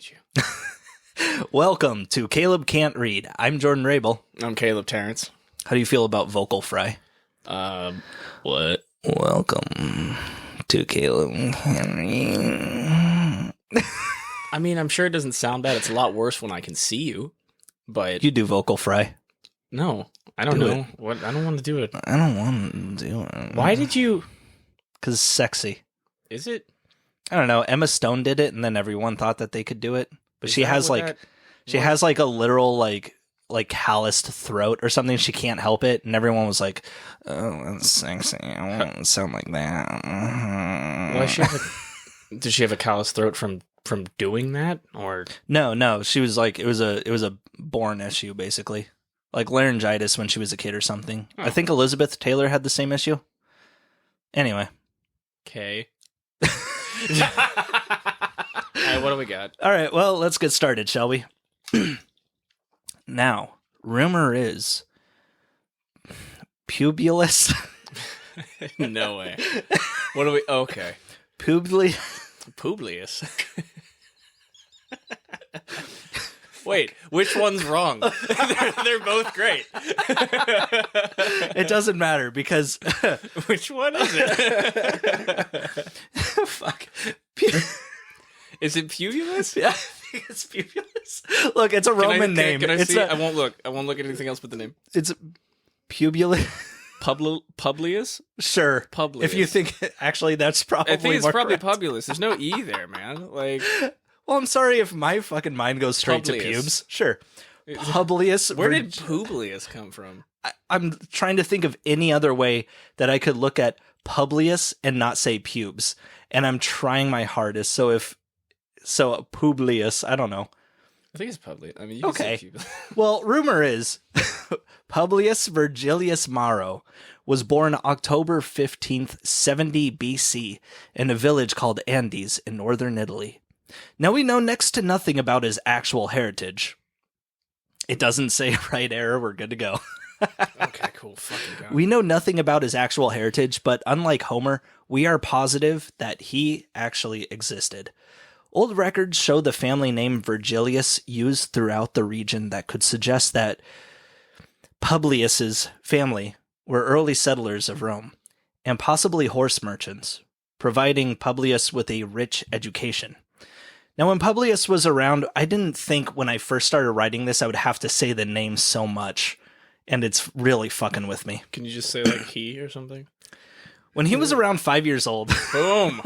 hate you. Welcome to Caleb Can't Read. I'm Jordan Rabel. I'm Caleb Terrence. How do you feel about vocal fry? What? Welcome to Caleb Can't Read. I mean, I'm sure it doesn't sound bad. It's a lot worse when I can see you. But You do vocal fry. no, I don't Do know. What? I don't want to do it. I don't want to do it. Why did you? Because it's sexy. Is it? I don't know. Emma Stone did it, and then everyone thought that they could do it. But Is she that has what like that- she what? has like a literal like calloused throat or something. She can't help it, and everyone was like, "Oh, that's sexy. I want to sound like that." Why she have a, does she have a callous throat from doing that, or No. She was like, it was a born issue, basically, like laryngitis when she was a kid or something. Oh. I think Elizabeth Taylor had the same issue. Anyway, okay? All right, what do we got? all right. Well, let's get started, shall we? Now, rumor is Publius. No way. What do we? Okay, Publius. Wait, which one's wrong? They're both great. It doesn't matter because Which one is it? fuck. Is it Publius? Yeah, I think it's Publius. Look, it's a Roman name. Can I It's see? a- I won't look. I won't look at anything else but the name. It's Publius. Publius? Sure. Publius. If you think actually that's probably I think it's more probably correct. Publius. There's no E there, man. Like, Well, I'm sorry if my fucking mind goes straight to Publius. pubes. Sure. Publius. where did Publius come from? I'm trying to think of any other way that I could look at Publius and not say pubes. And I'm trying my hardest. So Publius, I don't know. I think it's Publius. I mean, you can Okay. say Publius. Well, rumor is Publius Virgilius Maro was born October 15th, 70 BC in a village called Andes in northern Italy. Now we know next to nothing about his actual heritage. It doesn't say right error, we're good to go. Okay, cool. Fucking God. We know nothing about his actual heritage, but unlike Homer, we are positive that he actually existed. Old records show the family name Virgilius used throughout the region that could suggest that Publius's family were early settlers of Rome, and possibly horse merchants, providing Publius with a rich education. Now, when Publius was around, I didn't think when I first started writing this I would have to say the name so much, and it's really fucking with me. Can you just say like he or something? When he was around 5 years old, Boom.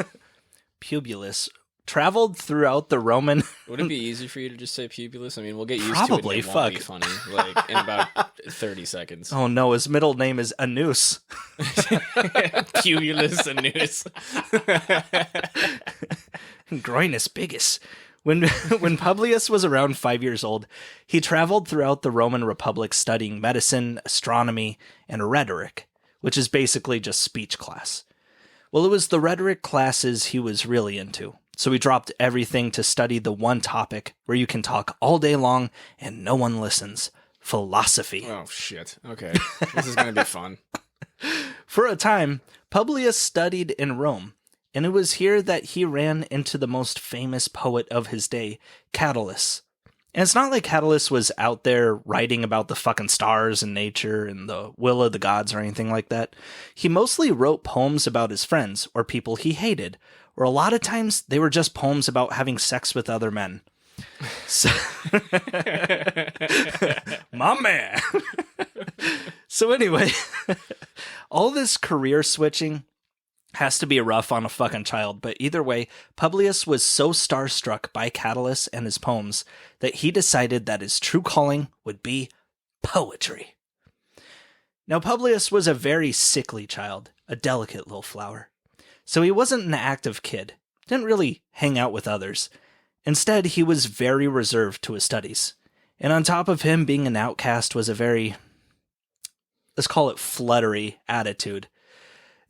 Publius traveled throughout the Roman... Would it be easy for you to just say Publius? I mean, we'll get used Probably, to it. And it fuck. won't be funny. Like in about 30 seconds. Oh no, his middle name is A-noos. Publius Aeneid. Groinus bigus. When Publius was around 5 years old, he traveled throughout the Roman Republic studying medicine, astronomy, and rhetoric, which is basically just speech class. Well, it was the rhetoric classes he was really into, so he dropped everything to study the one topic where you can talk all day long and no one listens: philosophy. Oh shit. Okay. This is gonna be fun. For a time, Publius studied in Rome, and it was here that he ran into the most famous poet of his day, Catullus. And it's not like Catullus was out there writing about the fucking stars and nature and the will of the gods or anything like that. He mostly wrote poems about his friends or people he hated, or a lot of times they were just poems about having sex with other men. So, my man. So anyway, all this career switching has to be rough on a fucking child, but either way, Publius was so starstruck by Catullus and his poems that he decided that his true calling would be poetry. Now, Publius was a very sickly child, a delicate little flower. So he wasn't an active kid, didn't really hang out with others. Instead, he was very reserved to his studies. And on top of him being an outcast was a very, let's call it fluttery attitude.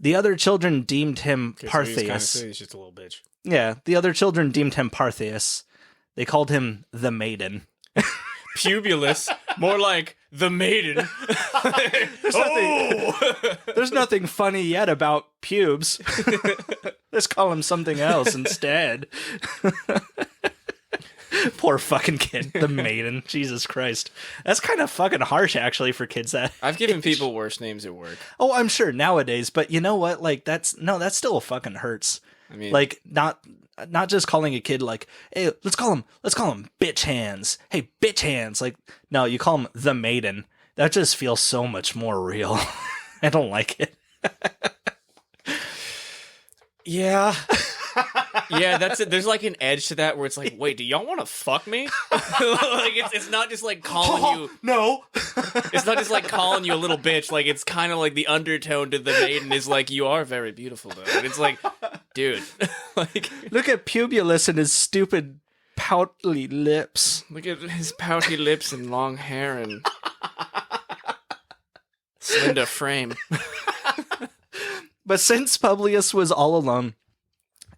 The other children deemed him Partheus. He's just a little bitch. Yeah, the other children deemed him Partheus. They called him the Maiden. Pubulus, more like the maiden. There's nothing funny yet about pubes. Let's call him something else instead. Poor fucking kid. The maiden. Jesus Christ. That's kind of fucking harsh, actually, for kids that I've given people worse names at work. Oh, I'm sure nowadays, but you know what? Like, that still fucking hurts. I mean, like, not just calling a kid like, hey, let's call him bitch hands. Hey, bitch hands. Like, no, you call him the maiden. That just feels so much more real. I don't like it. Yeah. Yeah, that's it. There's like an edge to that where it's like, wait, do y'all want to fuck me? Like it's not just like calling you. No. It's not just like calling you a little bitch. Like it's kind of like the undertone to the maiden is like, you are very beautiful though. And it's like, dude, like look at Pubulus and his stupid pouty lips. Look at his pouty lips and long hair and slender frame. But since Publius was all alone,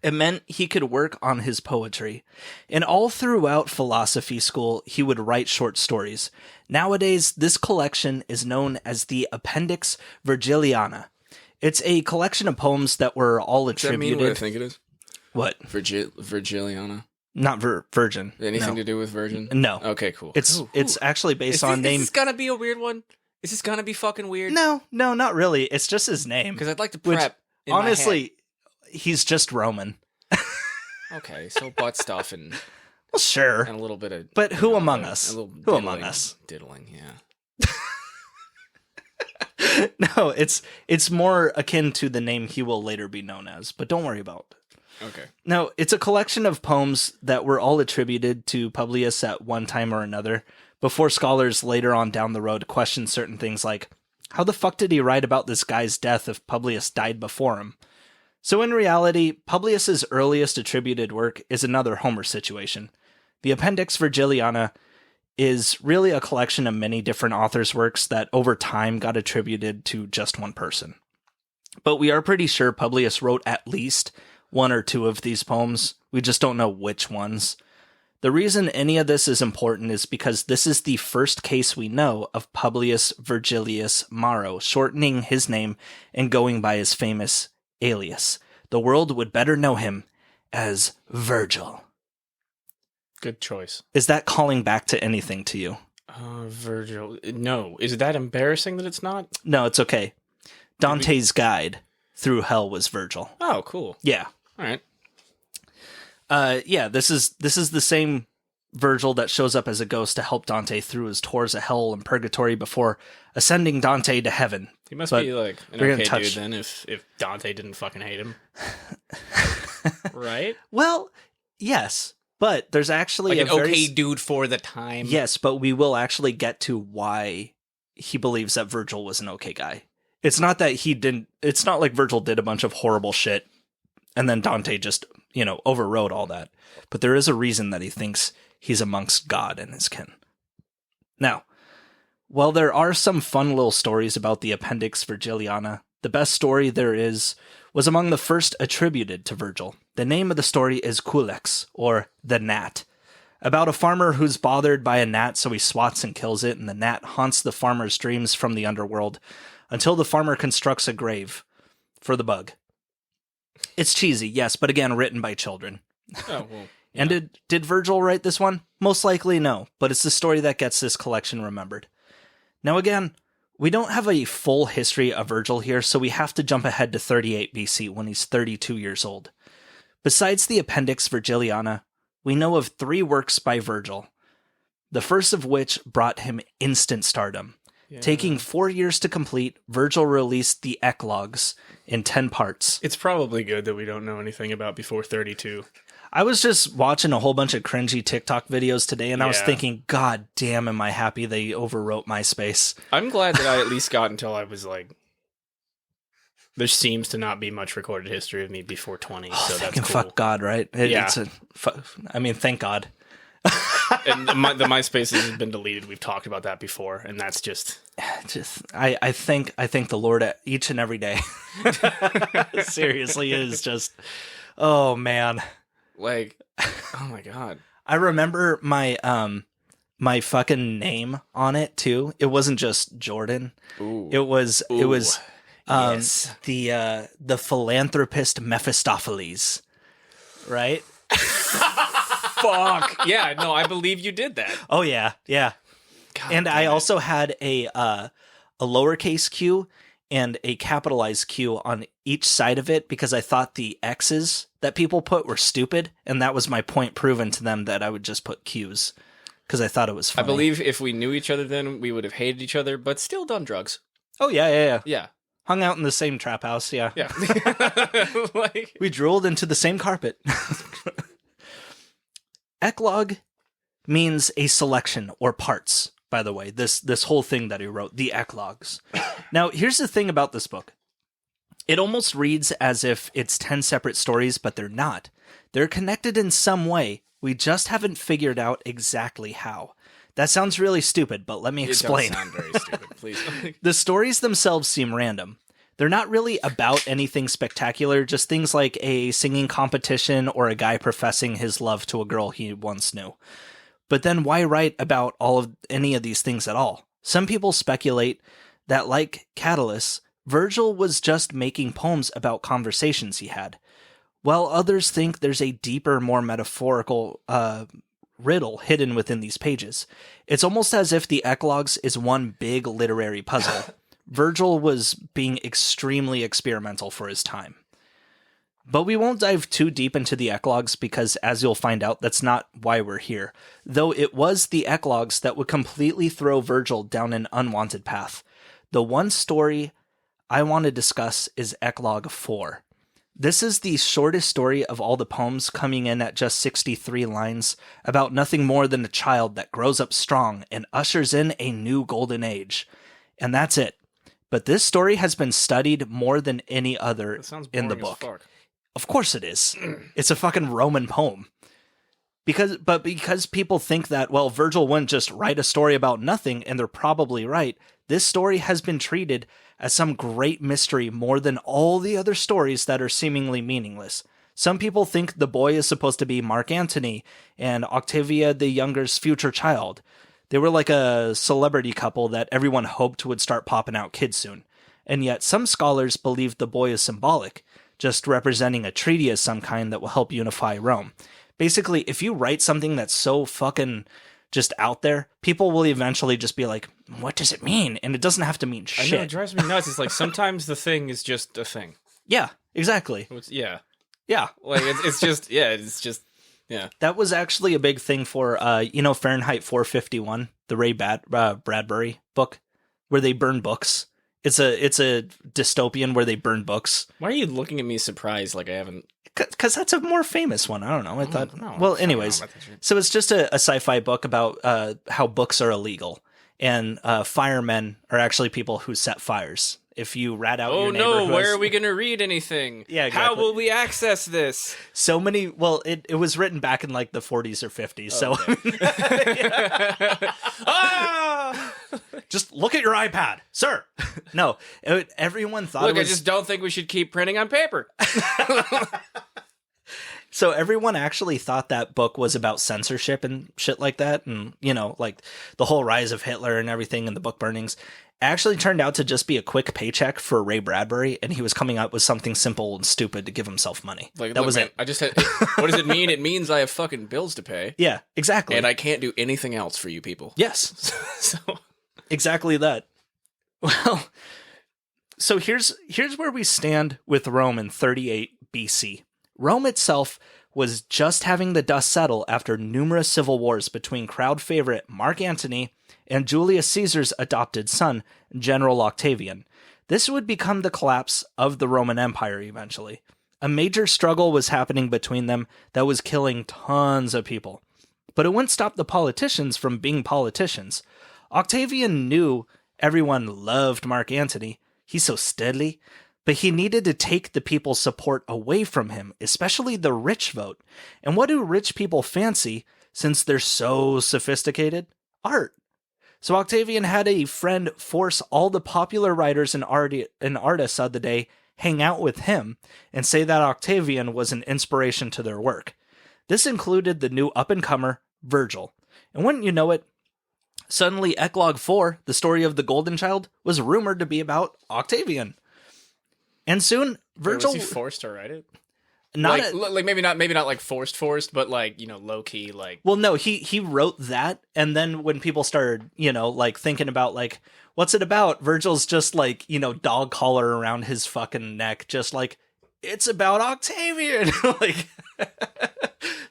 it meant he could work on his poetry. And all throughout philosophy school, he would write short stories. Nowadays, this collection is known as the Appendix Virgiliana. It's a collection of poems that were all attributed... Does that mean what I think it is? What? Virgiliana? Not virgin. Anything to do with virgin? No. Okay, cool. It's actually based on name... Is this gonna be a weird one? Is this gonna be fucking weird? No, not really. It's just his name. Because I'd like to prep in honestly, he's just Roman. Okay, so butt stuff and... Well, sure. And a little bit of... But who among us? Who among us? Diddling, yeah. No, it's more akin to the name he will later be known as, but don't worry about it. Okay. No, it's a collection of poems that were all attributed to Publius at one time or another, before scholars later on down the road questioned certain things like, how the fuck did he write about this guy's death if Publius died before him? So in reality, Publius's earliest attributed work is another Homer situation. The Appendix Virgiliana is really a collection of many different authors' works that over time got attributed to just one person. But we are pretty sure Publius wrote at least one or two of these poems. We just don't know which ones. The reason any of this is important is because this is the first case we know of Publius Virgilius Maro shortening his name and going by his famous alias. The world would better know him as Virgil. Good choice. Is that calling back to anything to you? Virgil. No. Is that embarrassing that it's not? No, it's okay. Dante's guide through hell was Virgil. Oh, cool. Yeah. All right. Yeah, this is the same Virgil that shows up as a ghost to help Dante through his tours of hell and purgatory before ascending Dante to heaven. He must be like an okay dude then if Dante didn't fucking hate him. Right? Well, yes, but there's actually like an okay dude for the time. Yes, but we will actually get to why he believes that Virgil was an okay guy. It's not that he didn't... It's not like Virgil did a bunch of horrible shit and then Dante just, overrode all that. But there is a reason that he thinks he's amongst God and his kin. Now, while there are some fun little stories about the Appendix Virgiliana, the best story there was among the first attributed to Virgil. The name of the story is Culex, or the Gnat, about a farmer who's bothered by a gnat, so he swats and kills it, and the gnat haunts the farmer's dreams from the underworld until the farmer constructs a grave for the bug. It's cheesy, yes, but again, written by children. Oh, well. Yeah. And did Virgil write this one? Most likely no, but it's the story that gets this collection remembered. Now again, we don't have a full history of Virgil here, so we have to jump ahead to 38 BC when he's 32 years old. Besides the Appendix Virgiliana, we know of 3 works by Virgil, the first of which brought him instant stardom. Yeah. Taking 4 years to complete, Virgil released the Eclogues in 10 parts. It's probably good that we don't know anything about before 32. I was just watching a whole bunch of cringy TikTok videos today, and I was thinking, God damn, am I happy they overwrote MySpace. I'm glad that I at least got until I was like... There seems to not be much recorded history of me before 20, so that's cool. Fuck God, right? Yeah. Thank God. And the MySpace has been deleted. We've talked about that before, and that's just... I thank the Lord each and every day. Seriously, it is just... Oh, man. Like, oh my God. I remember my my fucking name on it too. It wasn't just Jordan. Ooh. It was yes. The philanthropist Mephistopheles. Right? Fuck. Yeah, no, I believe you did that. Oh, yeah. Yeah. God And damn I it. also had a lowercase q and a capitalized Q on each side of it because I thought the X's that people put were stupid, and that was my point proven to them that I would just put Q's because I thought it was funny. I believe if we knew each other then, we would have hated each other, but still done drugs. Oh, yeah. Yeah. Hung out in the same trap house, yeah. Yeah. Like, We drooled into the same carpet. Eclogue means a selection or parts, by the way. This whole thing that he wrote, the eclogues. Now, here's the thing about this book. It almost reads as if it's 10 separate stories, but they're not. They're connected in some way. We just haven't figured out exactly how. That sounds really stupid, but let me explain. It does sound very stupid, please. The stories themselves seem random. They're not really about anything spectacular, just things like a singing competition or a guy professing his love to a girl he once knew. But then why write about any of these things at all? Some people speculate that, like Catullus, Virgil was just making poems about conversations he had, while others think there's a deeper, more metaphorical riddle hidden within these pages. It's almost as if the eclogues is one big literary puzzle. Virgil was being extremely experimental for his time. But we won't dive too deep into the eclogues because, as you'll find out, that's not why we're here. Though it was the eclogues that would completely throw Virgil down an unwanted path. The one story I want to discuss is Eclogue 4. This is the shortest story of all the poems, coming in at just 63 lines, about nothing more than a child that grows up strong and ushers in a new golden age. And that's it. But this story has been studied more than any other in the book. Of course it is. It's a fucking Roman poem. Because people think that, well, Virgil wouldn't just write a story about nothing, and they're probably right, this story has been treated as some great mystery more than all the other stories that are seemingly meaningless. Some people think the boy is supposed to be Mark Antony and Octavia the Younger's future child. They were like a celebrity couple that everyone hoped would start popping out kids soon. And yet some scholars believe the boy is symbolic, just representing a treaty of some kind that will help unify Rome. Basically, if you write something that's so fucking just out there, people will eventually just be like, what does it mean? And it doesn't have to mean shit. I know, it drives me nuts. It's like sometimes the thing is just a thing. Yeah, exactly. Yeah. Like, it's just, That was actually a big thing for, Fahrenheit 451, the Ray Bradbury book, where they burn books. It's a dystopian where they burn books. Why are you looking at me surprised like I haven't? Because that's a more famous one. I don't know. I thought. No, well, anyways, so it's just a sci-fi book about how books are illegal, and firemen are actually people who set fires. If you rat out your neighborhoods... where are we going to read anything? Yeah, exactly. How will we access this? So many... Well, it was written back in like the 40s or 50s, so... Ah! Just look at your iPad, sir. No, everyone thought Look, I just don't think we should keep printing on paper. So everyone actually thought that book was about censorship and shit like that, and, like the whole rise of Hitler and everything and the book burnings. Actually turned out to just be a quick paycheck for Ray Bradbury, and he was coming up with something simple and stupid to give himself money. That was it. I just had... What does it mean? It means I have fucking bills to pay. Yeah, exactly. And I can't do anything else for you people. Yes. So exactly that. Well, so here's where we stand with Rome in 38 BC. Rome itself was just having the dust settle after numerous civil wars between crowd favorite Mark Antony and Julius Caesar's adopted son, General Octavian. This would become the collapse of the Roman Empire eventually. A major struggle was happening between them that was killing tons of people. But it wouldn't stop the politicians from being politicians. Octavian knew everyone loved Mark Antony. He's so steady. But he needed to take the people's support away from him, especially the rich vote. And what do rich people fancy since they're so sophisticated? Art. So Octavian had a friend force all the popular writers and artists of the day hang out with him and say that Octavian was an inspiration to their work. This included the new up-and-comer, Virgil. And wouldn't you know it, suddenly Eclogue 4, the story of the Golden Child, was rumored to be about Octavian. And soon, Virgil... Was he forced to write it? like maybe not like forced, but like, you know, low key, like. Well, no, he wrote that, and then when people started, you know, like thinking about like what's it about, Virgil's just like, you know, dog collar around his fucking neck, just like it's about Octavian, like.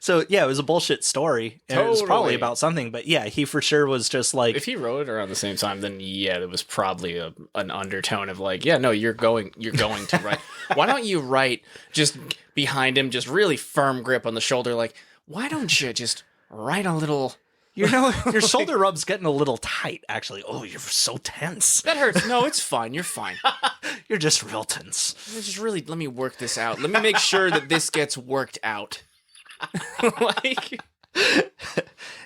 So yeah, it was a bullshit story. And It was probably about something, but yeah, he for sure was just like. If he wrote it around the same time, then yeah, there was probably an undertone of like, yeah, no, you're going to write. Why don't you write just behind him, just really firm grip on the shoulder, like, why don't you just write a little. You know, your shoulder rub's getting a little tight, actually. Oh, you're so tense. That hurts. No, it's fine. You're fine. You're just real tense. Just really, let me work this out. Let me make sure that this gets worked out. Like.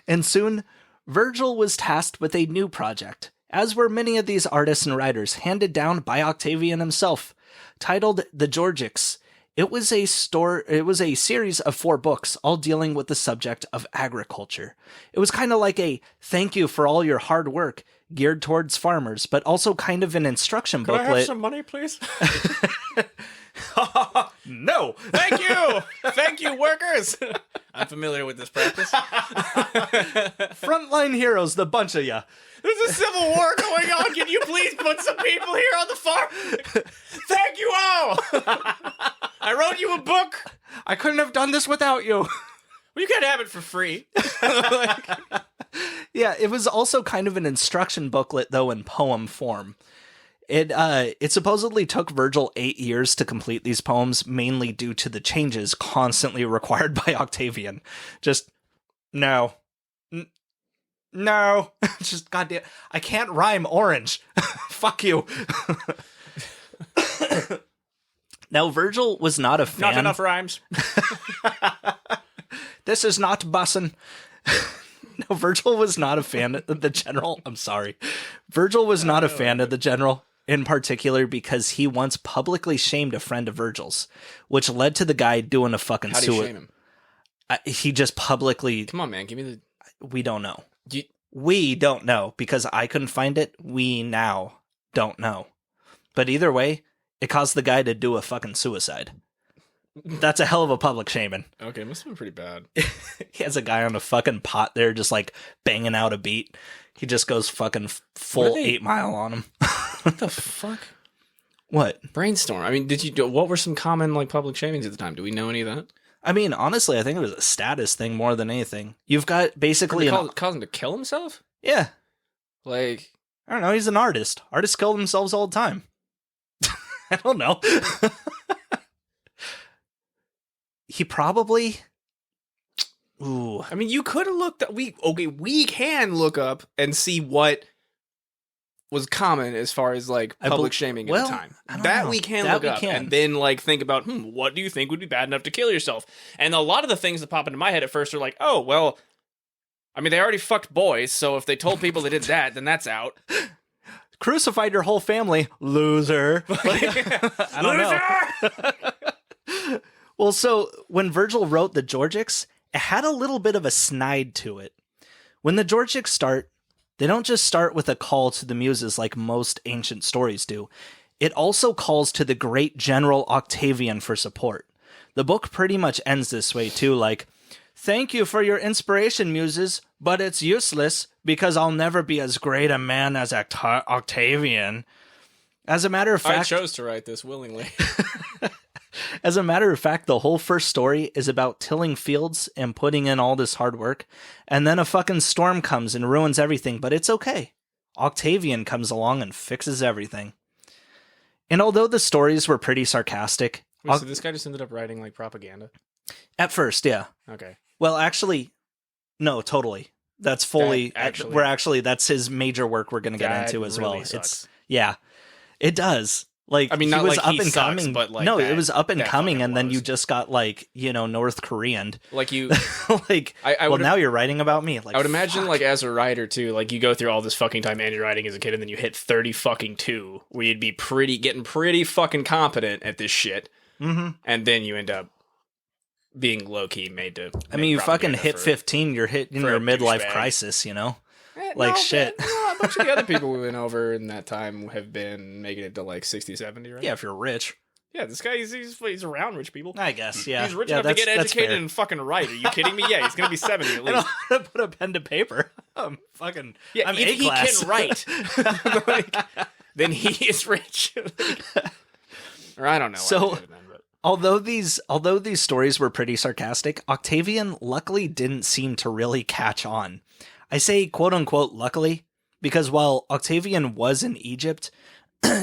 And soon, Virgil was tasked with a new project, as were many of these artists and writers handed down by Octavian himself, titled The Georgics. It was a series of 4 books, all dealing with the subject of agriculture. It was kind of like a thank you for all your hard work, geared towards farmers, but also kind of an instruction booklet. Can I have some money, please? No! Thank you, workers! I'm familiar with this practice. Frontline heroes, the bunch of ya. There's a civil war going on. Can you please put some people here on the farm? Thank you all! I wrote you a book. I couldn't have done this without you. Well, you can't have it for free. Yeah, it was also kind of an instruction booklet, though, in poem form. It supposedly took Virgil 8 years to complete these poems, mainly due to the changes constantly required by Octavian. Just, no. No. Just, goddamn, I can't rhyme orange. Fuck you. Now, Virgil was not a fan. Not enough rhymes. This is not bussin'. No, Virgil was not a fan of the general. I'm sorry. Virgil was not a fan of the general, in particular because he once publicly shamed a friend of Virgil's, which led to the guy doing a fucking suicide. How do you shame him? He just publicly... Come on, man. Give me the... We don't know. We don't know, because I couldn't find it. We now don't know. But either way, it caused the guy to do a fucking suicide. That's a hell of a public shaming. Okay, it must have been pretty bad. He has a guy on a fucking pot there just like banging out a beat. He just goes fucking full 8 Mile on him. What the fuck? What? Brainstorm. I mean, what were some common like public shamings at the time? Do we know any of that? I mean, honestly, I think it was a status thing more than anything. You've got basically... Cause him to kill himself? Yeah. Like... I don't know, he's an artist. Artists kill themselves all the time. I don't know. He probably... Ooh. I mean, you could have looked... We can look up and see what was common as far as, like, public shaming at the time. That we can look up and then, like, think about, what do you think would be bad enough to kill yourself? And a lot of the things that pop into my head at first are like, oh, well... I mean, they already fucked boys, so if they told people they did that, then that's out. Crucified your whole family. Loser. I don't know. Well, so when Virgil wrote the Georgics, it had a little bit of a snide to it. When the Georgics start, they don't just start with a call to the muses like most ancient stories do. It also calls to the great general Octavian for support. The book pretty much ends this way too, like, thank you for your inspiration, muses, but it's useless because I'll never be as great a man as Octavian. As a matter of fact... I chose to write this willingly. As a matter of fact, the whole first story is about tilling fields and putting in all this hard work, and then a fucking storm comes and ruins everything, but it's okay. Octavian comes along and fixes everything. And although the stories were pretty sarcastic... Wait, so this guy just ended up writing, like, propaganda? At first, yeah. Okay. Well, actually, no, totally. That's fully... that's his major work we're going to get into as really well. Sucks. Yeah, it does. Like, I mean, not he was like up he and sucks, coming, but like no, it was up and coming, and then was. You just got like, North Korean. Like you, like, now you're writing about me. Like, I would imagine, fuck. like as a writer too, like you go through all this fucking time and you're writing as a kid, and then you hit 30 fucking 2, where you'd be getting pretty fucking competent at this shit, and then you end up being low key made to. I mean, you fucking hit 15, you're hitting your midlife crisis, Like, shit. A bunch of the other people we went over in that time have been making it to like 60, 70, right? Yeah, if you're rich. Yeah, this guy, he's around rich people. I guess, yeah. He's rich enough to get educated and fucking write. Are you kidding me? Yeah, he's going to be 70 at least. I don't know how to put a pen to paper. I'm if he can write, then he is rich. Or I don't know. So, although these stories were pretty sarcastic, Octavian luckily didn't seem to really catch on. I say quote-unquote luckily, because while Octavian was in Egypt,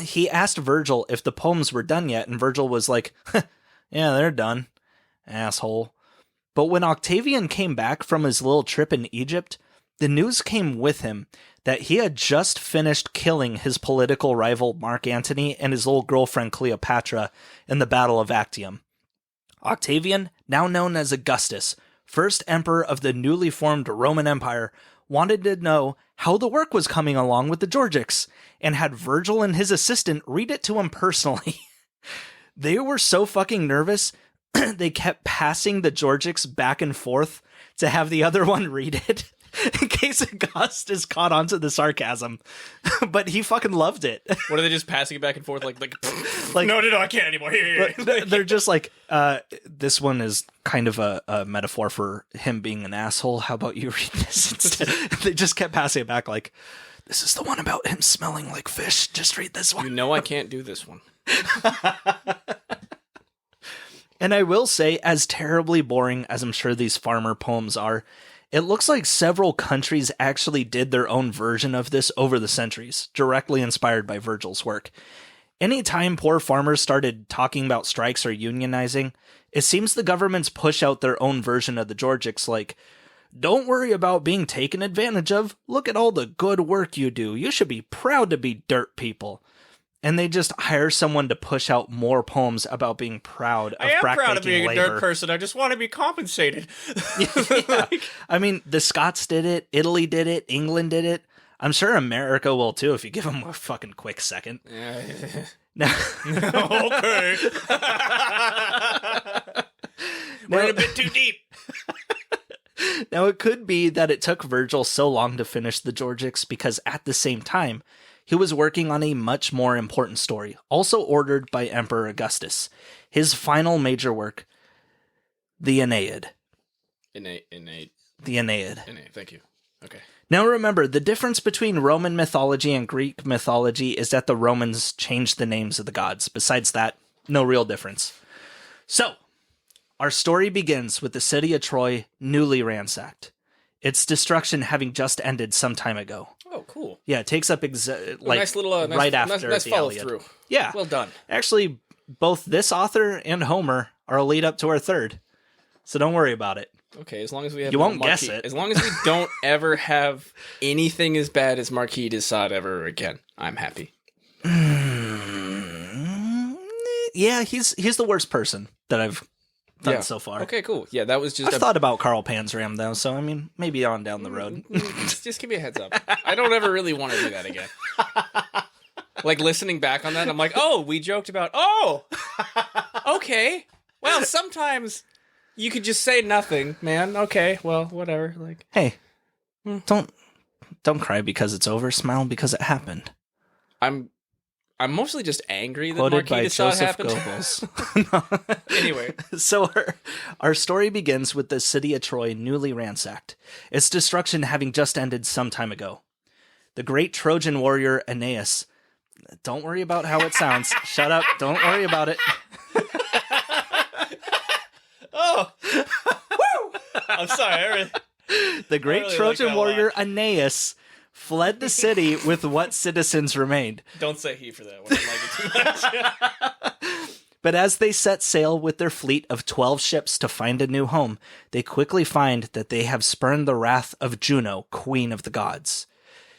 he asked Virgil if the poems were done yet, and Virgil was like, yeah, they're done, asshole. But when Octavian came back from his little trip in Egypt, the news came with him that he had just finished killing his political rival Mark Antony and his old girlfriend Cleopatra in the Battle of Actium. Octavian, now known as Augustus, first emperor of the newly formed Roman Empire, wanted to know how the work was coming along with the Georgics, and had Virgil and his assistant read it to him personally. They were so fucking nervous, they kept passing the Georgics back and forth to have the other one read it, in case Augustus caught onto the sarcasm. But he fucking loved it. What are they just passing it back and forth like no, I can't anymore. Here. They're just like, this one is kind of a metaphor for him being an asshole. How about you read this instead? They just kept passing it back like, this is the one about him smelling like fish. Just read this one. You know I can't do this one. And I will say, as terribly boring as I'm sure these farmer poems are, it looks like several countries actually did their own version of this over the centuries, directly inspired by Virgil's work. Anytime poor farmers started talking about strikes or unionizing, it seems the governments push out their own version of the Georgics, like, don't worry about being taken advantage of. Look at all the good work you do. You should be proud to be dirt people. And they just hire someone to push out more poems about being proud of I am proud of being labor. A dirt person. I just want to be compensated. Yeah. I mean, the Scots did it. Italy did it. England did it. I'm sure America will too if you give them a fucking quick second. Now, okay. We're a bit too deep. Now, it could be that it took Virgil so long to finish the Georgics because at the same time, he was working on a much more important story, also ordered by Emperor Augustus. His final major work, the Aeneid. Aeneid. The Aeneid. Aeneid, thank you. Okay. Now remember, the difference between Roman mythology and Greek mythology is that the Romans changed the names of the gods. Besides that, no real difference. So, our story begins with the city of Troy newly ransacked. Its destruction having just ended some time ago. Oh, cool. Yeah, it takes up nice little, right after nice the follow Iliad. Through. Yeah. Well done. Actually, both this author and Homer are a lead up to our third. So don't worry about it. Okay, as long as we have you won't guess it. As long as we don't ever have anything as bad as Marquis de Sade ever again, I'm happy. Yeah, he's the worst person that I've done so far. Okay, cool. Yeah, that was just... I've thought about Carl Panzram, though, so, I mean, maybe on down the road. Just give me a heads up. I don't ever really want to do that again. Like, listening back on that, I'm like, oh, we joked about... Oh! Okay. Well, sometimes you could just say nothing, man. Okay, well, whatever. Like, hey, don't cry because it's over. Smile because it happened. I'm mostly just angry that Quoted Marquis de Sade happened. Goebbels. Anyway. So our story begins with the city of Troy newly ransacked, its destruction having just ended some time ago. The great Trojan warrior Aeneas... Don't worry about how it sounds. Shut up. Don't worry about it. Oh! Woo! I'm sorry. The great Trojan warrior Aeneas fled the city with what citizens remained. Don't say he for that one. I like it too much. But as they set sail with their fleet of 12 ships to find a new home, they quickly find that they have spurned the wrath of Juno, queen of the gods.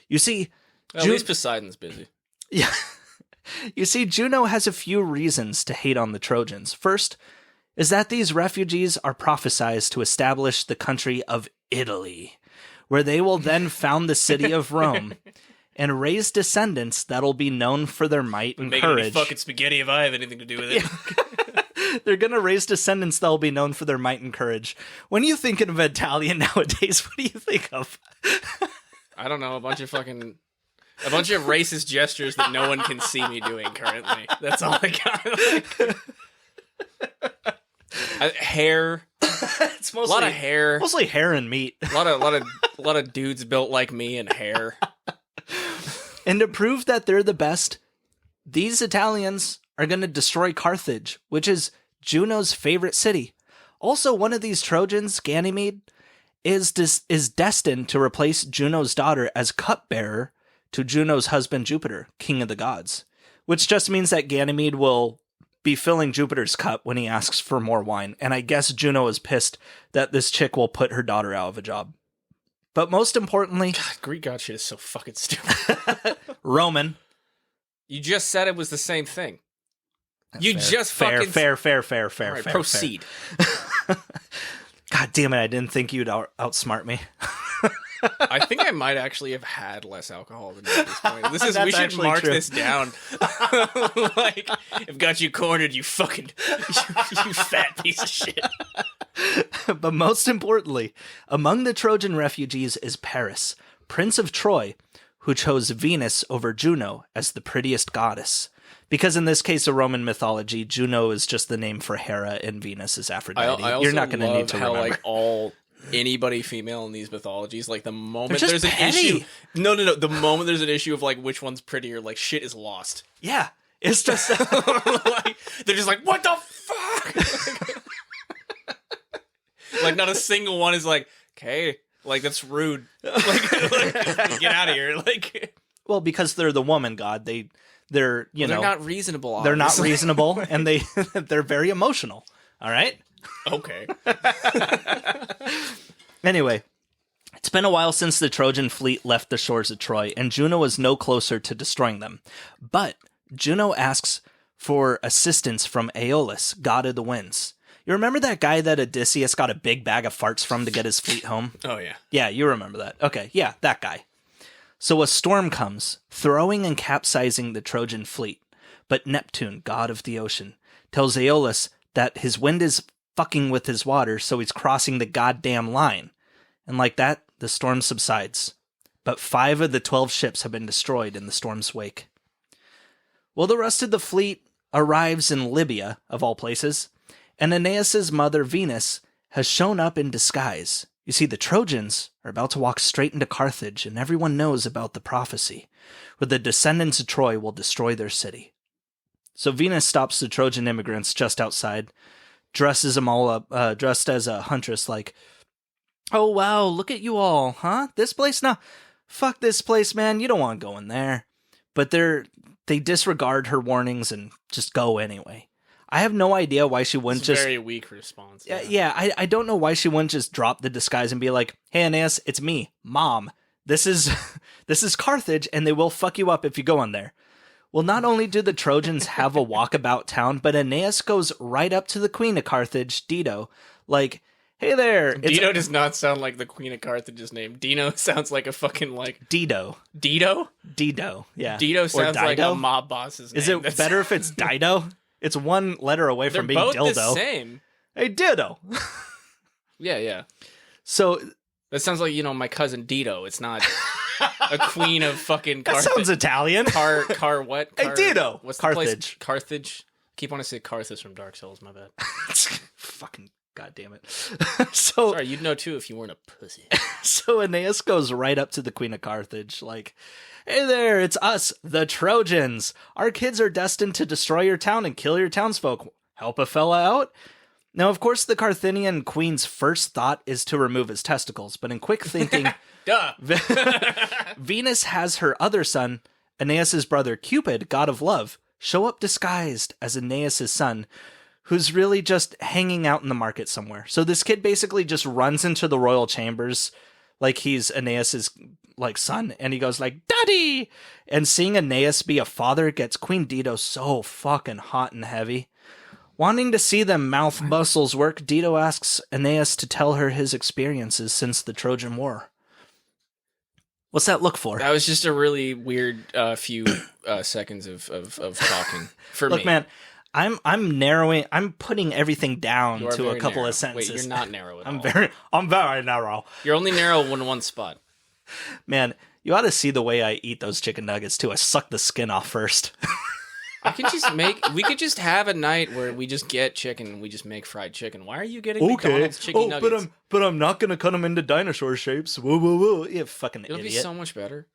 You see... At least Poseidon's busy. Yeah. You see, Juno has a few reasons to hate on the Trojans. First is that these refugees are prophesied to establish the country of Italy, where they will then found the city of Rome and raise descendants that'll be known for their might and courage. Any fucking spaghetti if I have anything to do with it. Yeah. They're going to raise descendants that'll be known for their might and courage. When you think of Italian nowadays, what do you think of? I don't know, a bunch of fucking A bunch of racist gestures that no one can see me doing currently. That's all I got. Hair. It's mostly, a lot of hair. Mostly hair and meat. A lot of dudes built like me and hair. And to prove that they're the best, these Italians are going to destroy Carthage, which is Juno's favorite city. Also, one of these Trojans, Ganymede, is destined to replace Juno's daughter as cupbearer to Juno's husband Jupiter, king of the gods, which just means that Ganymede will be filling Jupiter's cup when he asks for more wine. And I guess Juno is pissed that this chick will put her daughter out of a job. But most importantly... God, Greek god shit is so fucking stupid. Roman. You just said it was the same thing. That's fair. Fair. Right, proceed. God damn it, I didn't think you'd outsmart me. I think I might actually have had less alcohol than you at this point. We should mark this down. Like, I've got you cornered, you fucking you fat piece of shit. But most importantly, among the Trojan refugees is Paris, Prince of Troy, who chose Venus over Juno as the prettiest goddess. Because in this case of Roman mythology, Juno is just the name for Hera and Venus is Aphrodite. You're not going to need to remember. Like anybody female in these mythologies, like the moment there's petty. An issue, no, the moment there's an issue of like which one's prettier, like shit is lost. Yeah, it's just like, they're just like, what the fuck? Like not a single one is like, okay, like that's rude. Like get out of here. Like, well, because they're the woman god, they're not reasonable. Obviously. They're not reasonable, and they're very emotional. All right. Okay. Anyway, it's been a while since the Trojan fleet left the shores of Troy, and Juno was no closer to destroying them. But Juno asks for assistance from Aeolus, god of the winds. You remember that guy that Odysseus got a big bag of farts from to get his fleet home? Oh, yeah. Yeah, you remember that. Okay, yeah, that guy. So a storm comes, throwing and capsizing the Trojan fleet. But Neptune, god of the ocean, tells Aeolus that his wind is fucking with his water, so he's crossing the goddamn line. And like that, the storm subsides. But 5 of the 12 ships have been destroyed in the storm's wake. Well, the rest of the fleet arrives in Libya, of all places, and Aeneas' mother, Venus, has shown up in disguise. You see, the Trojans are about to walk straight into Carthage, and everyone knows about the prophecy, where the descendants of Troy will destroy their city. So Venus stops the Trojan immigrants just outside, dresses them all up, dressed as a huntress, like, oh wow, look at you all, huh? This place? No, fuck this place, man, you don't want to go in there. But they disregard her warnings and just go anyway. I have no idea why she wouldn't just... very weak response. Yeah, I don't know why she wouldn't just drop the disguise and be like, hey, Aeneas, it's me, Mom. This is Carthage, and they will fuck you up if you go in there. Well, not only do the Trojans have a walkabout town, but Aeneas goes right up to the queen of Carthage, Dido, like, hey there. Dido does not sound like the queen of Carthage's name. Dino sounds like a fucking, like... Dido. Dido? Dido, yeah. Dido sounds like a mob boss's name. Is it better if it's Dido? It's one letter away from being dildo. They're both the same. Hey, Dido. Yeah. So... that sounds like, my cousin Dido. It's not a queen of fucking Carthage. That sounds Italian. Car what? Hey, Dido. What's Carthage. The place? Carthage. I keep wanting to say Carthage from Dark Souls, my bad. Fucking goddamn it. Sorry, you'd know too if you weren't a pussy. So Aeneas goes right up to the queen of Carthage, like, hey there, it's us, the Trojans. Our kids are destined to destroy your town and kill your townsfolk. Help a fella out? Now, of course, the Carthaginian queen's first thought is to remove his testicles, but in quick thinking, duh. Venus has her other son, Aeneas' brother Cupid, god of love, show up disguised as Aeneas' son, who's really just hanging out in the market somewhere. So this kid basically just runs into the royal chambers like he's Aeneas' son, and he goes like, Daddy! And seeing Aeneas be a father gets Queen Dido so fucking hot and heavy. Wanting to see them mouth muscles work, Dido asks Aeneas to tell her his experiences since the Trojan War. What's that look for? That was just a really weird few seconds of talking for me. Look, man, I'm putting everything down to a couple of sentences. Wait, you're not narrow at all. I'm very narrow. You're only narrow in one spot. Man, You ought to see the way I eat those chicken nuggets, too. I suck the skin off first. We could just have a night where we just get chicken and we just make fried chicken. Why are you getting McDonald's chicken nuggets? But I'm not going to cut them into dinosaur shapes. Whoa, whoa, whoa. You fucking It'll idiot. Be so much better.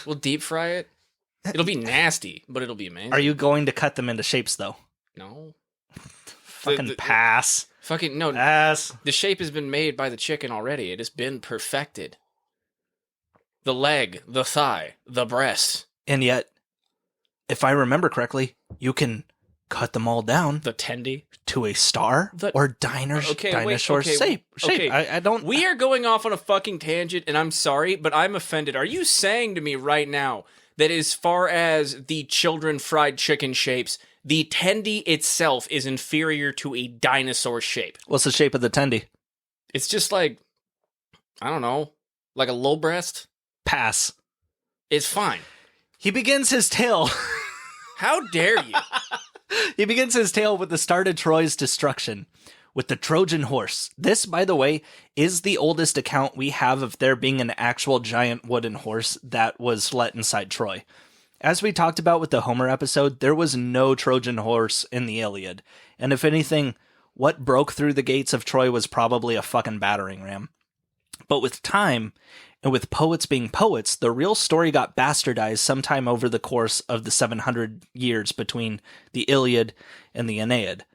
We'll deep fry it. It'll be nasty, but it'll be amazing. Are you going to cut them into shapes, though? No. Fucking pass. Fucking no. Pass. The shape has been made by the chicken already. It has been perfected. The leg, the thigh, the breast. And yet, if I remember correctly, you can cut them all down. The tendy. To a star or dinosaur shape. Okay. I don't... We are going off on a fucking tangent, and I'm sorry, but I'm offended. Are you saying to me right now that as far as the children fried chicken shapes, the tendy itself is inferior to a dinosaur shape? What's the shape of the tendy? It's just like, I don't know, like a low breast? Pass. It's fine. He begins his tale. How dare you? He begins his tale with the start of Troy's destruction, with the Trojan horse. This, by the way, is the oldest account we have of there being an actual giant wooden horse that was let inside Troy. As we talked about with the Homer episode, there was no Trojan horse in the Iliad. And if anything, what broke through the gates of Troy was probably a fucking battering ram. But with time, and with poets being poets, the real story got bastardized sometime over the course of the 700 years between the Iliad and the Aeneid.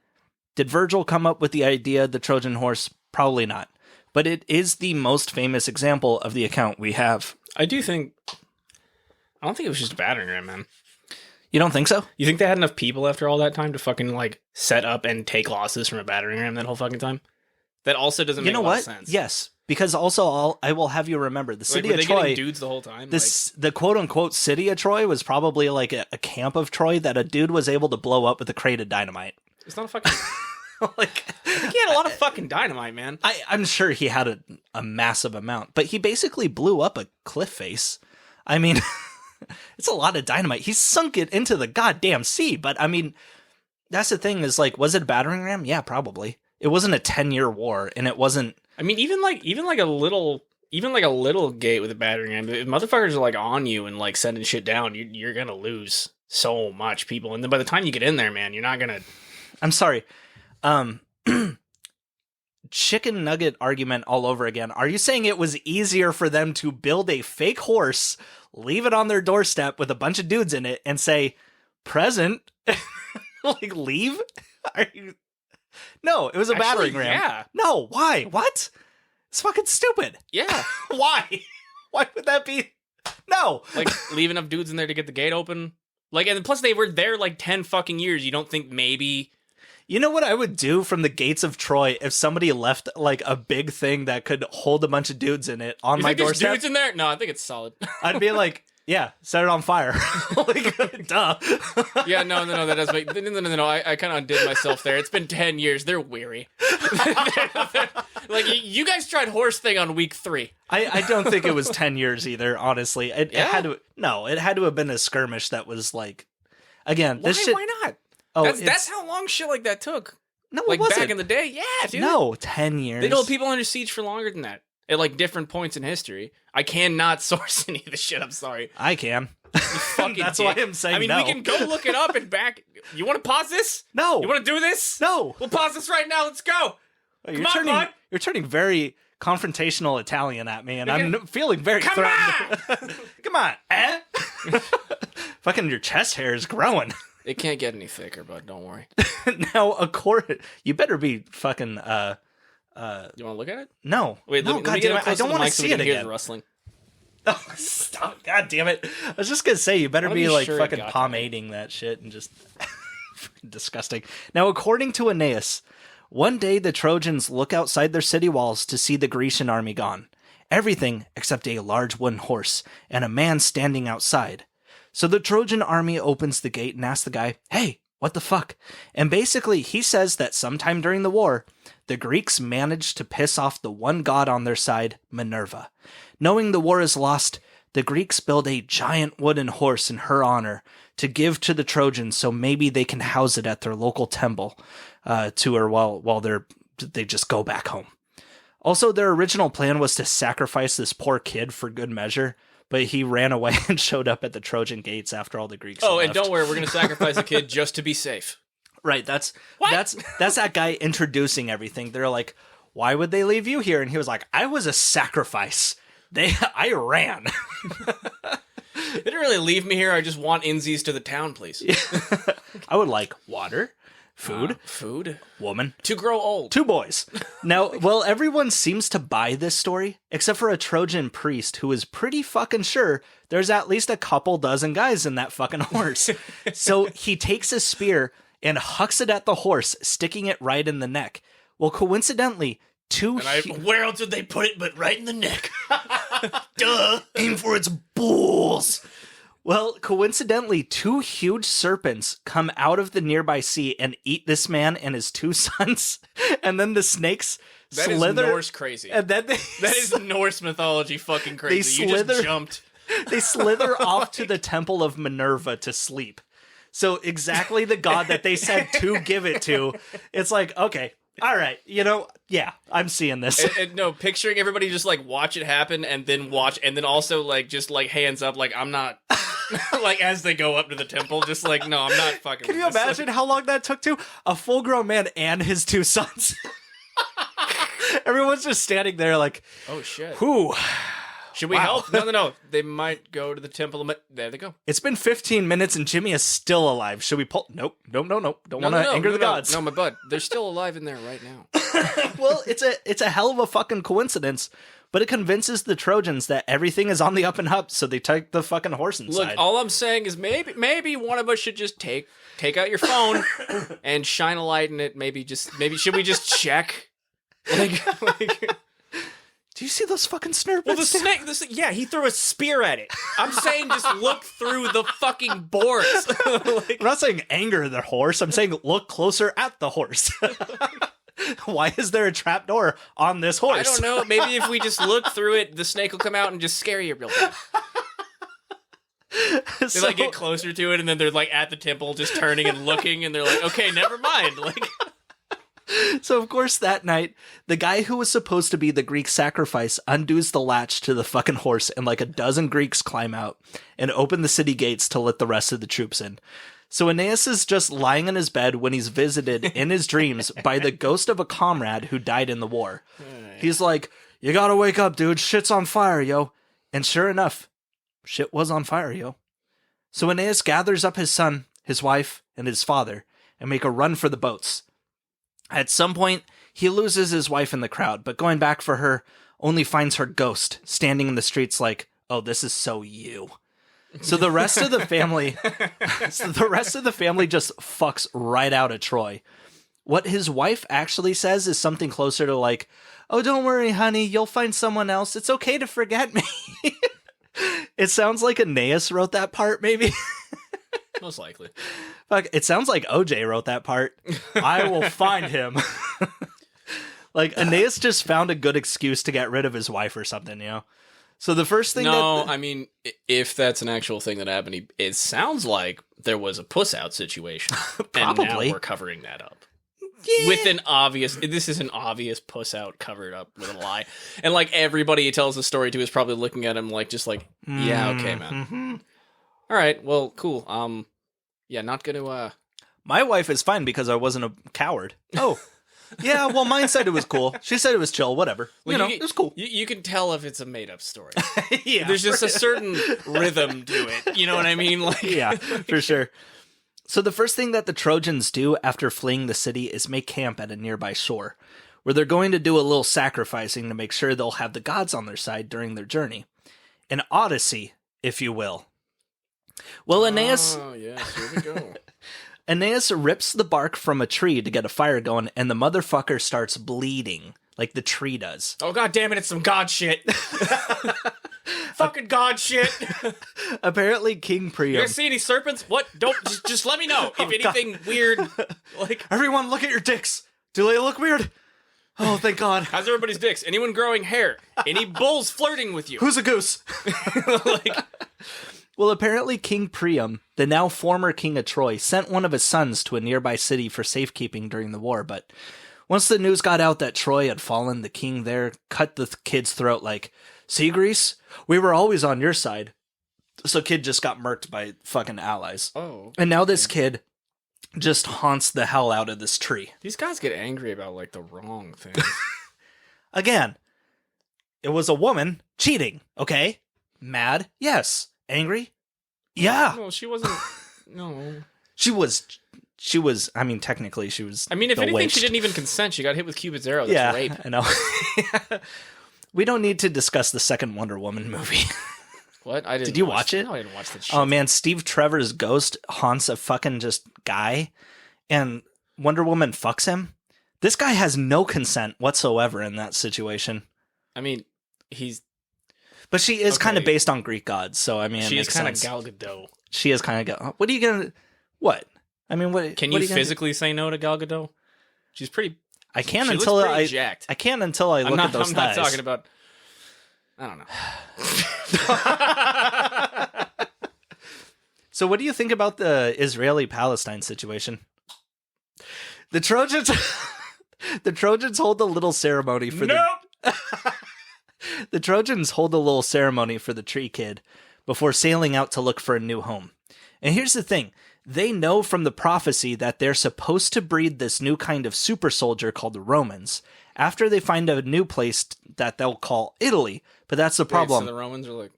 Did Virgil come up with the idea of the Trojan horse? Probably not. But it is the most famous example of the account we have. I don't think it was just a battering ram, man. You don't think so? You think they had enough people after all that time to fucking, like, set up and take losses from a battering ram that whole fucking time? That also doesn't make a lot of sense. Yes. Because also, I will have you remember, the city of Troy... Getting dudes the whole time? The quote-unquote city of Troy was probably like a camp of Troy that a dude was able to blow up with a crate of dynamite. It's not a fucking... I think he had a lot of fucking dynamite, man. I'm sure he had a massive amount, but he basically blew up a cliff face. I mean, it's a lot of dynamite. He sunk it into the goddamn sea, but I mean, that's the thing is, like, was it a battering ram? Yeah, probably. It wasn't a 10-year war, and it wasn't... I mean, even like a little gate with a battering ram, if motherfuckers are like on you and like sending shit down, you're gonna lose so much people, and then by the time you get in there, man, you're not gonna... I'm sorry. Chicken nugget argument all over again. Are you saying it was easier for them to build a fake horse, leave it on their doorstep with a bunch of dudes in it, and say, present? Like, leave? Are you... No, it was a battering ram. Yeah. No, why? What? It's fucking stupid. Yeah. Why? Why would that be? No. Like, leave enough dudes in there to get the gate open? Like, and plus they were there like 10 fucking years. You don't think maybe... You know what I would do from the gates of Troy if somebody left like a big thing that could hold a bunch of dudes in it on my doorstep? There's dudes in there? No, I think it's solid. I'd be like, yeah, set it on fire. Like, duh. Yeah, no, that does make... No, I kind of undid myself there. It's been 10 years. They're weary. Like, you guys tried horse thing on week 3. I don't think it was 10 years either, honestly. It had to have been a skirmish that was like... Again, this shit... Why not? Oh, that's how long shit like that took. No, like it wasn't. Back in the day. Yeah, dude. No, 10 years. They held people under siege for longer than that. At like different points in history. I cannot source any of this shit. I'm sorry. I can. That's dick. why I'm saying. I mean, we can go look it up and back. You want to pause this? No. You want to do this? No. We'll pause this right now. Let's go. You're turning very confrontational Italian at me, and I'm feeling very threatened. Come on. Eh? Fucking your chest hair is growing. It can't get any thicker, bud. Don't worry. Now, you better be fucking... You want to look at it? No. Wait, no, let me get it. I don't want to see it again. The rustling. Oh, stop. God damn it. I was just going to say, you better be like sure fucking pomading that shit and just... disgusting. Now, according to Aeneas, one day the Trojans look outside their city walls to see the Grecian army gone. Everything except a large wooden horse and a man standing outside. So the Trojan army opens the gate and asks the guy, hey, what the fuck? And basically, he says that sometime during the war, the Greeks managed to piss off the one god on their side, Minerva. Knowing the war is lost, the Greeks build a giant wooden horse in her honor to give to the Trojans so maybe they can house it at their local temple to her while they just go back home. Also, their original plan was to sacrifice this poor kid for good measure, but he ran away and showed up at the Trojan gates after all the Greeks Oh, left. And don't worry, we're going to sacrifice a kid just to be safe. Right, that's that guy introducing everything. They're like, why would they leave you here? And he was like, I was a sacrifice. I ran. They didn't really leave me here. I just want insies to the town, please. I would like water, food, woman. To grow old. 2 boys. Now, well, everyone seems to buy this story, except for a Trojan priest who is pretty fucking sure there's at least a couple dozen guys in that fucking horse. So he takes a spear and hucks it at the horse, sticking it right in the neck. Well, coincidentally, where else would they put it but right in the neck? Duh! Aim for its balls! Well, coincidentally, 2 huge serpents come out of the nearby sea and eat this man and his 2 sons. And then the snakes slither. That is Norse crazy. And then that is Norse mythology fucking crazy. You just jumped. They slither off to the temple of Minerva to sleep. So exactly the god that they said to give it to. It's like, okay, all right, yeah, I'm seeing this. And no, picturing everybody just like watch it happen and then watch, and then also like just like hands up, like I'm not, like as they go up to the temple, just like, no, I'm not fucking. Can you imagine how long that took to? A full grown man and his 2 sons. Everyone's just standing there like, oh shit. Whew. Should we help? No. They might go to the temple. There they go. It's been 15 minutes and Jimmy is still alive. Should we pull? Nope. Don't want to anger the gods. No, my bud. They're still alive in there right now. Well, it's a hell of a fucking coincidence, but it convinces the Trojans that everything is on the up and up, so they take the fucking horse inside. Look, all I'm saying is maybe one of us should just take out your phone and shine a light in it. Maybe should we just check? Like do you see those fucking snurpers? Well, the snake, yeah, he threw a spear at it. I'm saying just look through the fucking boards. I'm not saying anger the horse. I'm saying look closer at the horse. Why is there a trapdoor on this horse? I don't know. Maybe if we just look through it, the snake will come out and just scare you real bad. They like get closer to it, and then they're like at the temple, just turning and looking, and they're like, okay, never mind. Like. So, of course, that night, the guy who was supposed to be the Greek sacrifice undoes the latch to the fucking horse, and like a dozen Greeks climb out and open the city gates to let the rest of the troops in. So Aeneas is just lying in his bed when he's visited in his dreams by the ghost of a comrade who died in the war. He's like, you gotta wake up, dude. Shit's on fire, yo. And sure enough, shit was on fire, yo. So Aeneas gathers up his son, his wife, and his father and make a run for the boats. At some point, he loses his wife in the crowd, but going back for her, only finds her ghost standing in the streets like, oh, this is so you. So the rest of the family, just fucks right out of Troy. What his wife actually says is something closer to like, oh, don't worry, honey, you'll find someone else. It's okay to forget me. It sounds like Aeneas wrote that part, maybe. Most likely. Fuck, it sounds like OJ wrote that part. I will find him. Like, Aeneas just found a good excuse to get rid of his wife or something, you know? So the first thing I mean, if that's an actual thing that happened, it sounds like there was a puss out situation. Probably. And now we're covering that up. Yeah. This is an obvious puss out covered up with a lie. And like everybody he tells the story to is probably looking at him like, just like, yeah, okay, man. Mm-hmm. All right, well, cool. Yeah, not gonna, My wife is fine because I wasn't a coward. Oh. Yeah, well, mine said it was cool. She said it was chill, whatever. Well, it was cool. You can tell if it's a made-up story. Yeah. There's just a certain rhythm to it. You know what I mean? Like, yeah, for sure. So the first thing that the Trojans do after fleeing the city is make camp at a nearby shore, where they're going to do a little sacrificing to make sure they'll have the gods on their side during their journey. An odyssey, if you will. Well, Aeneas... Oh, yes, here we go. Aeneas rips the bark from a tree to get a fire going, and the motherfucker starts bleeding, like the tree does. Oh, god damn it, it's some god shit. Fucking god shit. Apparently, King Priam... You guys see any serpents? What? Don't... Just let me know if anything weird... Like, everyone, look at your dicks. Do they look weird? Oh, thank God. How's everybody's dicks? Anyone growing hair? Any bulls flirting with you? Who's a goose? Like... Well, apparently King Priam, the now former king of Troy, sent one of his sons to a nearby city for safekeeping during the war, but once the news got out that Troy had fallen, the king there cut the kid's throat like, sea grease? We were always on your side. So kid just got murked by fucking allies. Oh. And now this kid just haunts the hell out of this tree. These guys get angry about, like, the wrong thing. Again, it was a woman cheating, okay? Mad? Yes. Angry? Yeah. No, she wasn't. No. She was, I mean, technically she was. I mean, if anything, bewitched. she didn't even consent. She got hit with Cupid's arrow. That's rape. I know. We don't need to discuss the second Wonder Woman movie. What? Did you watch it? No, I didn't watch that shit. Oh, man. Steve Trevor's ghost haunts a fucking just guy, and Wonder Woman fucks him. This guy has no consent whatsoever in that situation. I mean, he's... But she is kind of based on Greek gods, so I mean, she is kind of Gal Gadot. She is kind of... What are you going to... What? I mean, what... Can you physically say no to Gal Gadot? She's pretty... I can until I... jacked. I can until I look at those thighs. I'm not talking about... I don't know. So what do you think about the Israeli-Palestine situation? The Trojans hold a little ceremony for the Trojans hold a little ceremony for the tree kid before sailing out to look for a new home. And here's the thing. They know from the prophecy that they're supposed to breed this new kind of super soldier called the Romans after they find a new place that they'll call Italy. But that's the problem. So the Romans are like...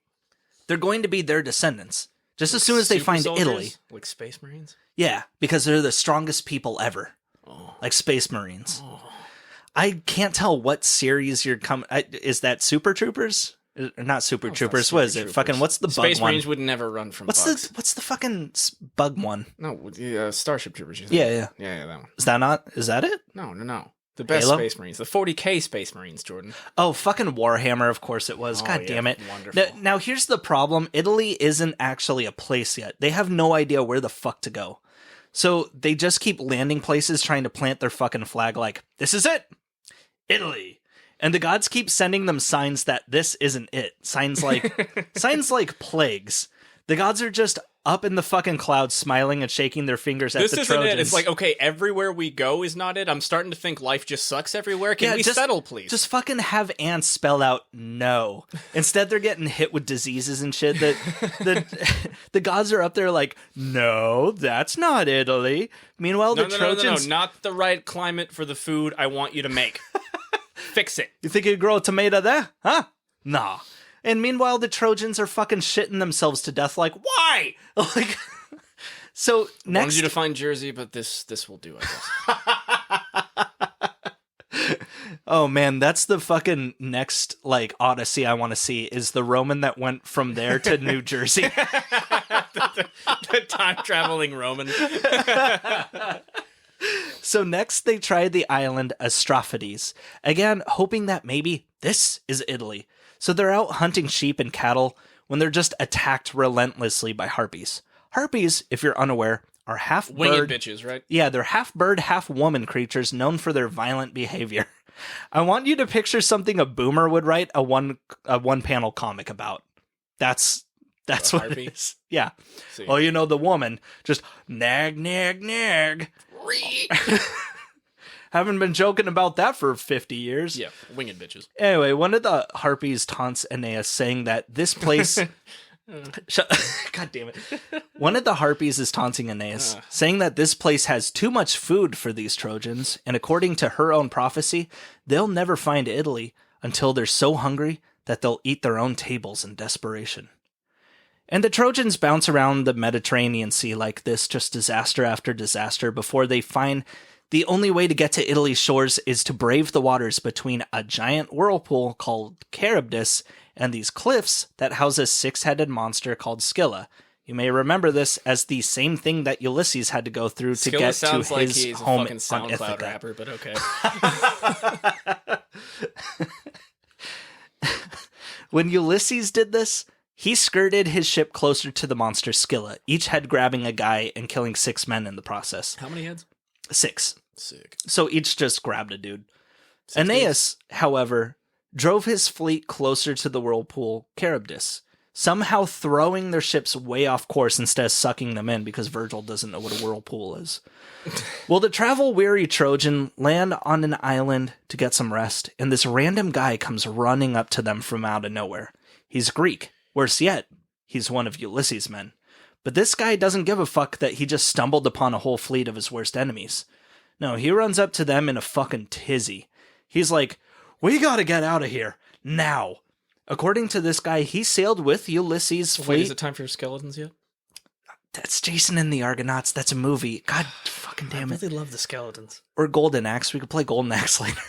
They're going to be their descendants. Just as soon as they find soldiers? Italy. Like Space Marines? Yeah, because they're the strongest people ever. Oh. Like Space Marines. Oh. I can't tell what series you're coming... Is that Super Troopers? Not Super Troopers. What is it? Fucking what's the bug one? Space Marines would never run from bugs. What's the fucking bug one? No, Starship Troopers. Yeah, that one. Is that it? No. The best Halo? Space Marines. The 40K Space Marines, Jordan. Oh, fucking Warhammer, of course it was. God damn it. Wonderful. Now, here's the problem. Italy isn't actually a place yet. They have no idea where the fuck to go. So they just keep landing places trying to plant their fucking flag like, this is it! Italy! And the gods keep sending them signs that this isn't it. Signs like plagues. The gods are just up in the fucking clouds smiling and shaking their fingers at the Trojans. This isn't it. It's like, okay, everywhere we go is not it. I'm starting to think life just sucks everywhere. Can we settle, please? Just fucking have ants spell out no. Instead, they're getting hit with diseases and shit. The gods are up there like, no, that's not Italy. Meanwhile, the Trojans... No, not the right climate for the food I want you to make. Fix it. You think you'd grow a tomato there? Huh? Nah. And meanwhile, the Trojans are fucking shitting themselves to death. Like, why? Like, so next, I wanted you to find Jersey, but this will do, I guess. Oh man, that's the fucking next like Odyssey I want to see is the Roman that went from there to New Jersey. the time traveling Roman. So next, they tried the island Astrophides, again hoping that maybe this is Italy. So they're out hunting sheep and cattle when they're just attacked relentlessly by harpies. Harpies, if you're unaware, are half bird... Winged bitches, right? Yeah, they're half bird, half woman creatures known for their violent behavior. I want you to picture something a boomer would write a one-panel comic about. That's what it is. Yeah. See. Oh, the woman just nag, nag, nag. Haven't been joking about that for 50 years. Yeah, winged bitches. Anyway, one of the harpies taunts Aeneas, saying that this place... God damn it. One of the harpies is taunting Aeneas, saying that this place has too much food for these Trojans, and according to her own prophecy, they'll never find Italy until they're so hungry that they'll eat their own tables in desperation. And the Trojans bounce around the Mediterranean Sea like this, just disaster after disaster, before they find... The only way to get to Italy's shores is to brave the waters between a giant whirlpool called Charybdis and these cliffs that house a six-headed monster called Scylla. You may remember this as the same thing that Ulysses had to go through to get to his like he's home a fucking SoundCloud rapper, but okay. When Ulysses did this, he skirted his ship closer to the monster Scylla, each head grabbing a guy and killing 6 men in the process. How many heads? 6. Sick. So each just grabbed a dude. Aeneas, however, drove his fleet closer to the whirlpool Charybdis. somehow throwing their ships way off course instead of sucking them in because Virgil doesn't know what a whirlpool is. Well, the travel-weary Trojan land on an island to get some rest, and this random guy comes running up to them from out of nowhere. He's Greek. Worse yet, he's one of Ulysses' men. But this guy doesn't give a fuck that he just stumbled upon a whole fleet of his worst enemies. No, he runs up to them in a fucking tizzy. He's like, "We gotta get out of here, now." According to this guy, he sailed with Ulysses' fleet. Wait, is it time for skeletons yet? That's Jason and the Argonauts. That's a movie. God fucking damn it. I really love the skeletons. Or Golden Axe. We could play Golden Axe later.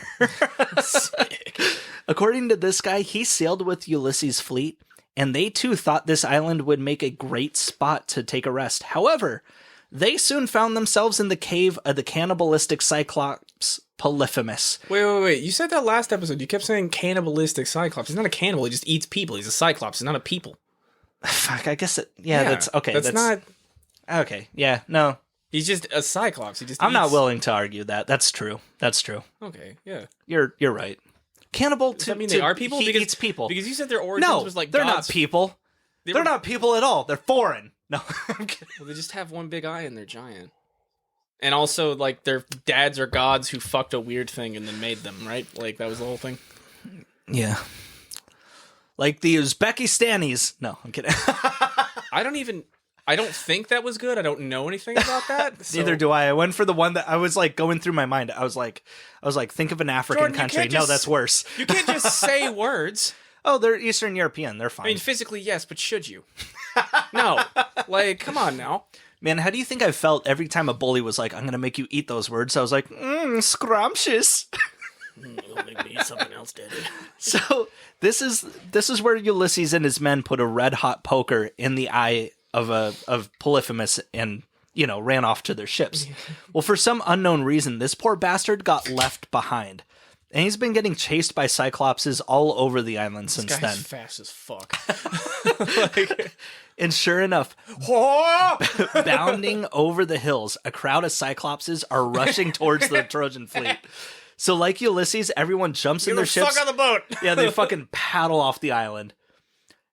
Sick. According to this guy, he sailed with Ulysses' fleet, and they too thought this island would make a great spot to take a rest. However, they soon found themselves in the cave of the cannibalistic Cyclops Polyphemus. Wait. You said that last episode. You kept saying cannibalistic Cyclops. He's not a cannibal. He just eats people. He's a Cyclops. He's not a people. Fuck, I guess that's okay. That's not... Okay, yeah, no. He's just a Cyclops. I'm not willing to argue that. That's true. Okay, yeah. You're right. Cannibal Does that mean they are people? He eats people. Because you said their origins was like they're gods. Not people. They're not people at all. They're foreign. No, I'm kidding. Well, they just have one big eye and they're giant. And also, like, their dads are gods who fucked a weird thing and then made them, right? Like, that was the whole thing? Yeah. Like the Uzbekistanis. No, I'm kidding. I don't think that was good. I don't know anything about that. So. Neither do I. I went for the one that I was like going through my mind. I was like, think of an African country. No, that's worse. You can't just say words. Oh, they're Eastern European. They're fine. I mean, physically, yes, but should you? No. Like, come on now. Man, how do you think I felt every time a bully was like, "I'm going to make you eat those words"? I was like, scrumptious. It'll make me eat something else, Daddy. So this is where Ulysses and his men put a red hot poker in the eye of Polyphemus and, ran off to their ships. Well, for some unknown reason, this poor bastard got left behind. And he's been getting chased by Cyclopses all over the island since then. This guy's fast as fuck. And sure enough, bounding over the hills, a crowd of Cyclopses are rushing towards the Trojan fleet. So like Ulysses, everyone jumps in their ships. Fuck on the boat! Yeah, they fucking paddle off the island.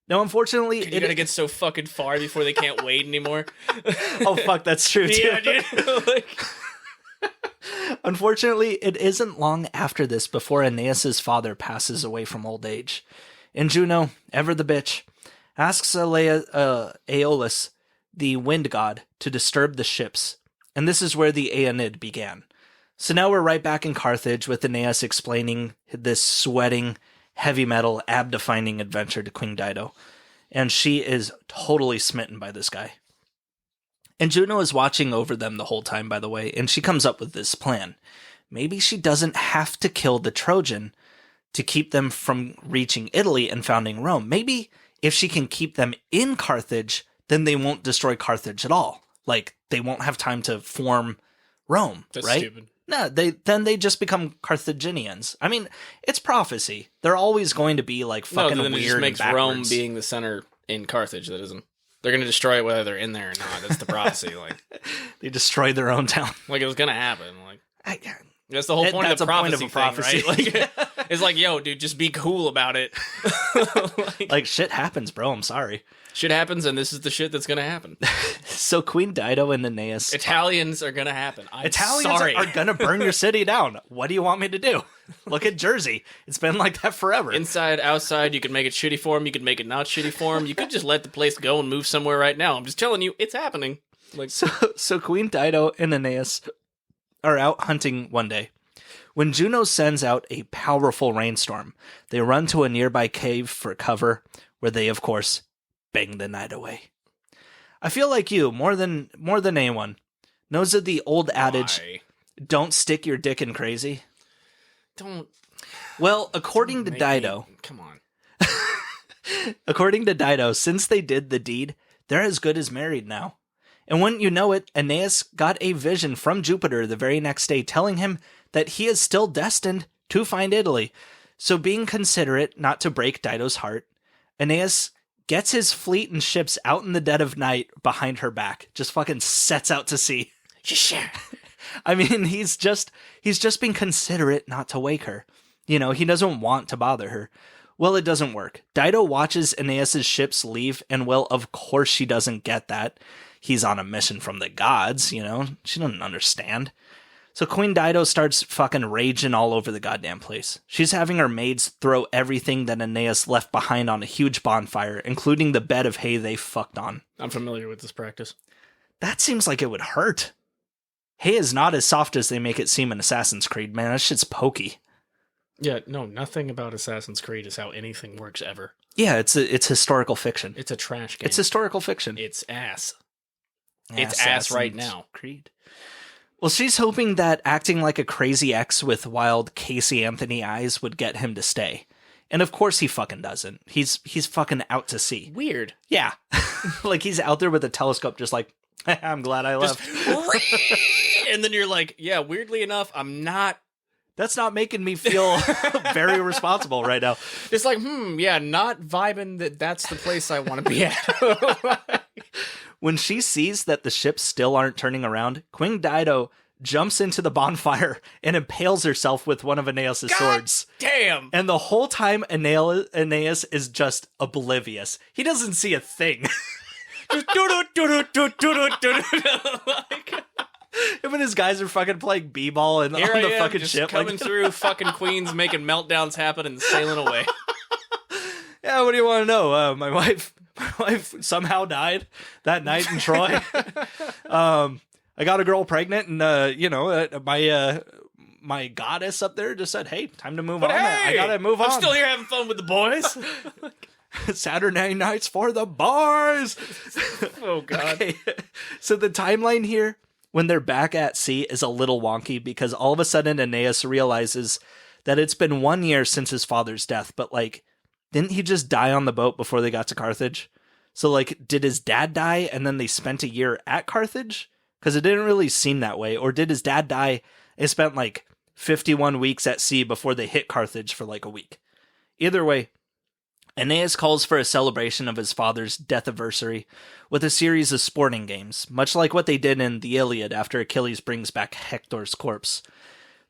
Now, unfortunately... You gotta get so fucking far before they can't wade anymore. Oh, fuck, that's true, too. Yeah, dude. Unfortunately, it isn't long after this before Aeneas' father passes away from old age. And Juno, ever the bitch, asks Aeolus, the wind god, to disturb the ships. And this is where the Aeneid began. So now we're right back in Carthage with Aeneas explaining this sweating, heavy metal, ab-defining adventure to Queen Dido. And she is totally smitten by this guy. And Juno is watching over them the whole time, by the way, and she comes up with this plan. Maybe she doesn't have to kill the Trojan to keep them from reaching Italy and founding Rome. Maybe if she can keep them in Carthage, then they won't destroy Carthage at all. Like, they won't have time to form Rome, That's right? Stupid. No, they just become Carthaginians. I mean, it's prophecy. They're always going to be like fucking then weird. It just makes and Rome being the center in Carthage. That isn't. They're going to destroy it whether they're in there or not. That's the prophecy. Like they destroed their own town. Like it was going to happen. Like that's the whole point of the prophecy. Thing, right? Like, it's like, yo, dude, just be cool about it. like shit happens, bro. I'm sorry. Shit happens, and this is the shit that's going to happen. So Queen Dido and Aeneas... Italians are going to happen. Italians are going to burn your city down. What do you want me to do? Look at Jersey. It's been like that forever. Inside, outside, you could make it shitty for them. You could make it not shitty for them. You could just let the place go and move somewhere right now. I'm just telling you, it's happening. Like So Queen Dido and Aeneas are out hunting one day. When Juno sends out a powerful rainstorm, they run to a nearby cave for cover, where they, of course... bang the night away. I feel like you, more than anyone, knows of the old adage, don't stick your dick in crazy. Don't. Well, according to Dido... Come on. According to Dido, since they did the deed, they're as good as married now. And wouldn't you know it, Aeneas got a vision from Jupiter the very next day telling him that he is still destined to find Italy. So being considerate not to break Dido's heart, Aeneas... gets his fleet and ships out in the dead of night behind her back. Just fucking sets out to sea. Sure. I mean, he's just being considerate not to wake her. You know, he doesn't want to bother her. Well, it doesn't work. Dido watches Aeneas' ships leave, and well, of course she doesn't get that. He's on a mission from the gods, you know? She doesn't understand. So Queen Dido starts fucking raging all over the goddamn place. She's having her maids throw everything that Aeneas left behind on a huge bonfire, including the bed of hay they fucked on. I'm familiar with this practice. That seems like it would hurt. Hay is not as soft as they make it seem in Assassin's Creed, man. That shit's pokey. Yeah, no, nothing about Assassin's Creed is how anything works ever. Yeah, it's historical fiction. It's a trash game. It's historical fiction. It's ass. It's ass right now. Creed. Well, she's hoping that acting like a crazy ex with wild Casey Anthony eyes would get him to stay. And of course he fucking doesn't. He's fucking out to sea. Weird. Yeah. Like he's out there with a telescope just like, I'm glad I left. And then you're like, yeah, weirdly enough, I'm not. That's not making me feel very responsible right now. It's like, yeah, not vibing that's the place I want to be at. When she sees that the ships still aren't turning around, Queen Dido jumps into the bonfire and impales herself with one of Aeneas' swords. Damn! And the whole time, Aeneas is just oblivious. He doesn't see a thing. Just like, him and his guys are fucking playing b-ball on the fucking just ship. Coming through fucking Queens, making meltdowns happen and sailing away. Yeah, what do you want to know? My wife somehow died that night in Troy. I got a girl pregnant, and my goddess up there just said, "Hey, time to move on. Hey, I gotta move on. I'm still here having fun with the boys. Saturday nights for the bars." Oh God. Okay. So the timeline here, when they're back at sea, is a little wonky because all of a sudden Aeneas realizes that it's been 1 year since his father's death, but like, didn't he just die on the boat before they got to Carthage? So like, did his dad die and then they spent a year at Carthage? Because it didn't really seem that way. Or did his dad die and spent like 51 weeks at sea before they hit Carthage for like a week? Either way, Aeneas calls for a celebration of his father's death anniversary with a series of sporting games, much like what they did in the Iliad after Achilles brings back Hector's corpse.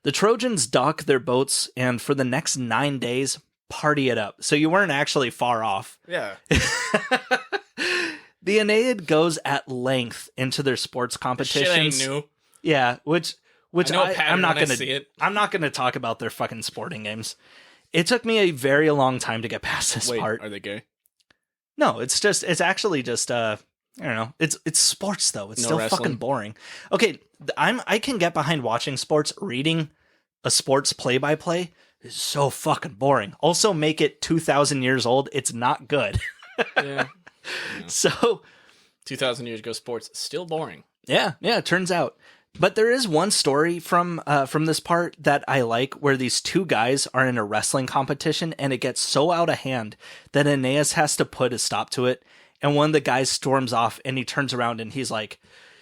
The Trojans dock their boats and for the next 9 days, party it up. So you weren't actually far off. Yeah. The Aeneid goes at length into their sports competitions. Shit ain't new. Yeah, which I'm not gonna see it. I'm not gonna talk about their fucking sporting games. It took me a very long time to get past this part. Are they gay? No, it's actually just I don't know. It's sports though. It's still wrestling? fucking boring. Okay, I can get behind watching sports. Reading a sports play-by-play is so fucking boring. Also, make it 2,000 years old. It's not good. Yeah. So 2,000 years ago, sports still boring. Yeah, it turns out. But there is one story from this part that I like, where these two guys are in a wrestling competition, and it gets so out of hand that Aeneas has to put a stop to it. And one of the guys storms off, and he turns around, and he's like,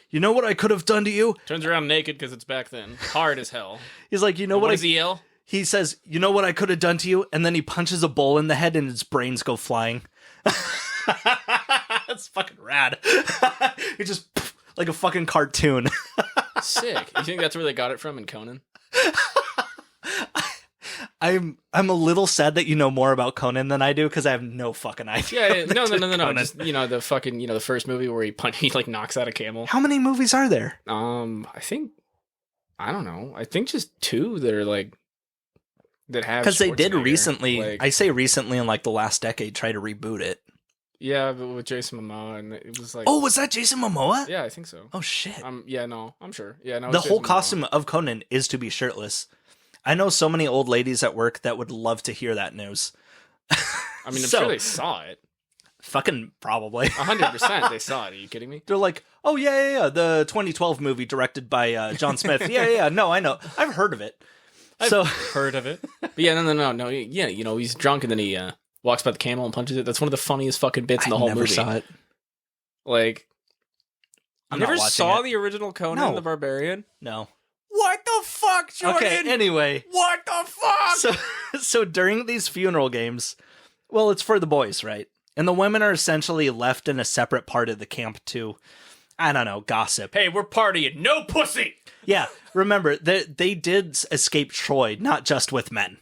"You know what I could have done to you?" Turns around naked because it's back then. Hard as hell. He's like, "You know what does he yell? He says, "You know what I could have done to you?" And then he punches a bull in the head, and his brains go flying. That's fucking rad. He just like a fucking cartoon. Sick. You think that's where they got it from in Conan? I'm a little sad that you know more about Conan than I do because I have no fucking idea. Yeah, no. Just, the fucking, the first movie where he like knocks out a camel. How many movies are there? I don't know. I think just 2 that are like that have, because they did recently. Like, I say recently in like the last decade, try to reboot it. Yeah, but with Jason Momoa, and it was like, oh, was that Jason Momoa? Yeah, I think so. Oh shit. Yeah, no, I'm sure. Yeah, no. The whole costume of Conan is to be shirtless. I know so many old ladies at work that would love to hear that news. I mean, I'm sure they saw it. Fucking probably. 100% they saw it. Are you kidding me? They're like, oh, yeah. The 2012 movie directed by John Smith. Yeah. No, I know. I've heard of it. I've heard of it. But yeah, no. Yeah, he's drunk and then he walks by the camel and punches it. That's one of the funniest fucking bits in the whole movie. I never saw it. Like, I never saw the original Conan the Barbarian? No. What the fuck, Jordan? Okay, anyway. What the fuck? So during these funeral games, well, it's for the boys, right? And the women are essentially left in a separate part of the camp to, I don't know, gossip. Hey, we're partying. No pussy! Yeah, remember, they did escape Troy, not just with men.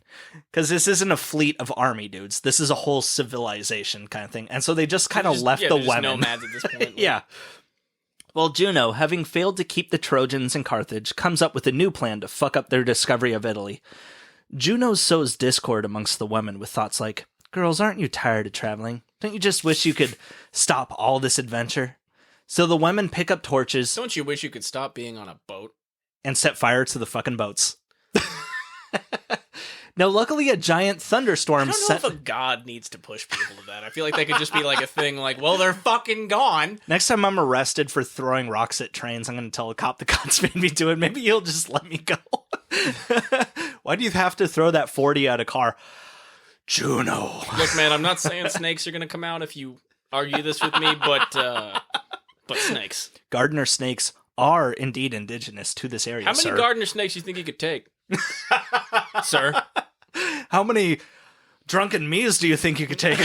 Because this isn't a fleet of army dudes. This is a whole civilization kind of thing. And so they just kind of left the women. Nomads at this point. Like. Yeah. Well, Juno, having failed to keep the Trojans in Carthage, comes up with a new plan to fuck up their discovery of Italy. Juno sows discord amongst the women with thoughts like, girls, aren't you tired of traveling? Don't you just wish you could stop all this adventure? So the women pick up torches. Don't you wish you could stop being on a boat? And set fire to the fucking boats. Now, luckily, a giant thunderstorm I don't know if a god needs to push people to that. I feel like they could just be like a thing like, well, they're fucking gone. Next time I'm arrested for throwing rocks at trains, I'm going to tell a cop the gods made me do it. Maybe he'll just let me go. Why do you have to throw that 40 at a car? Juno. Look, man, I'm not saying snakes are going to come out if you argue this with me, but snakes. Gardener snakes are indeed indigenous to this area, How many gardener snakes do you think you could take? Sir? How many drunken me's do you think you could take?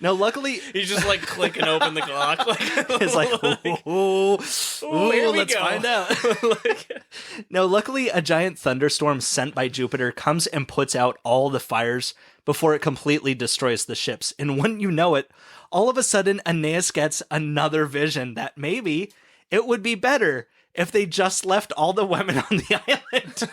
No, luckily... He's just like clicking open the clock. It's like, let's find out. No, luckily a giant thunderstorm sent by Jupiter comes and puts out all the fires before it completely destroys the ships. And wouldn't you know it, all of a sudden Aeneas gets another vision that maybe it would be better if they just left all the women on the island.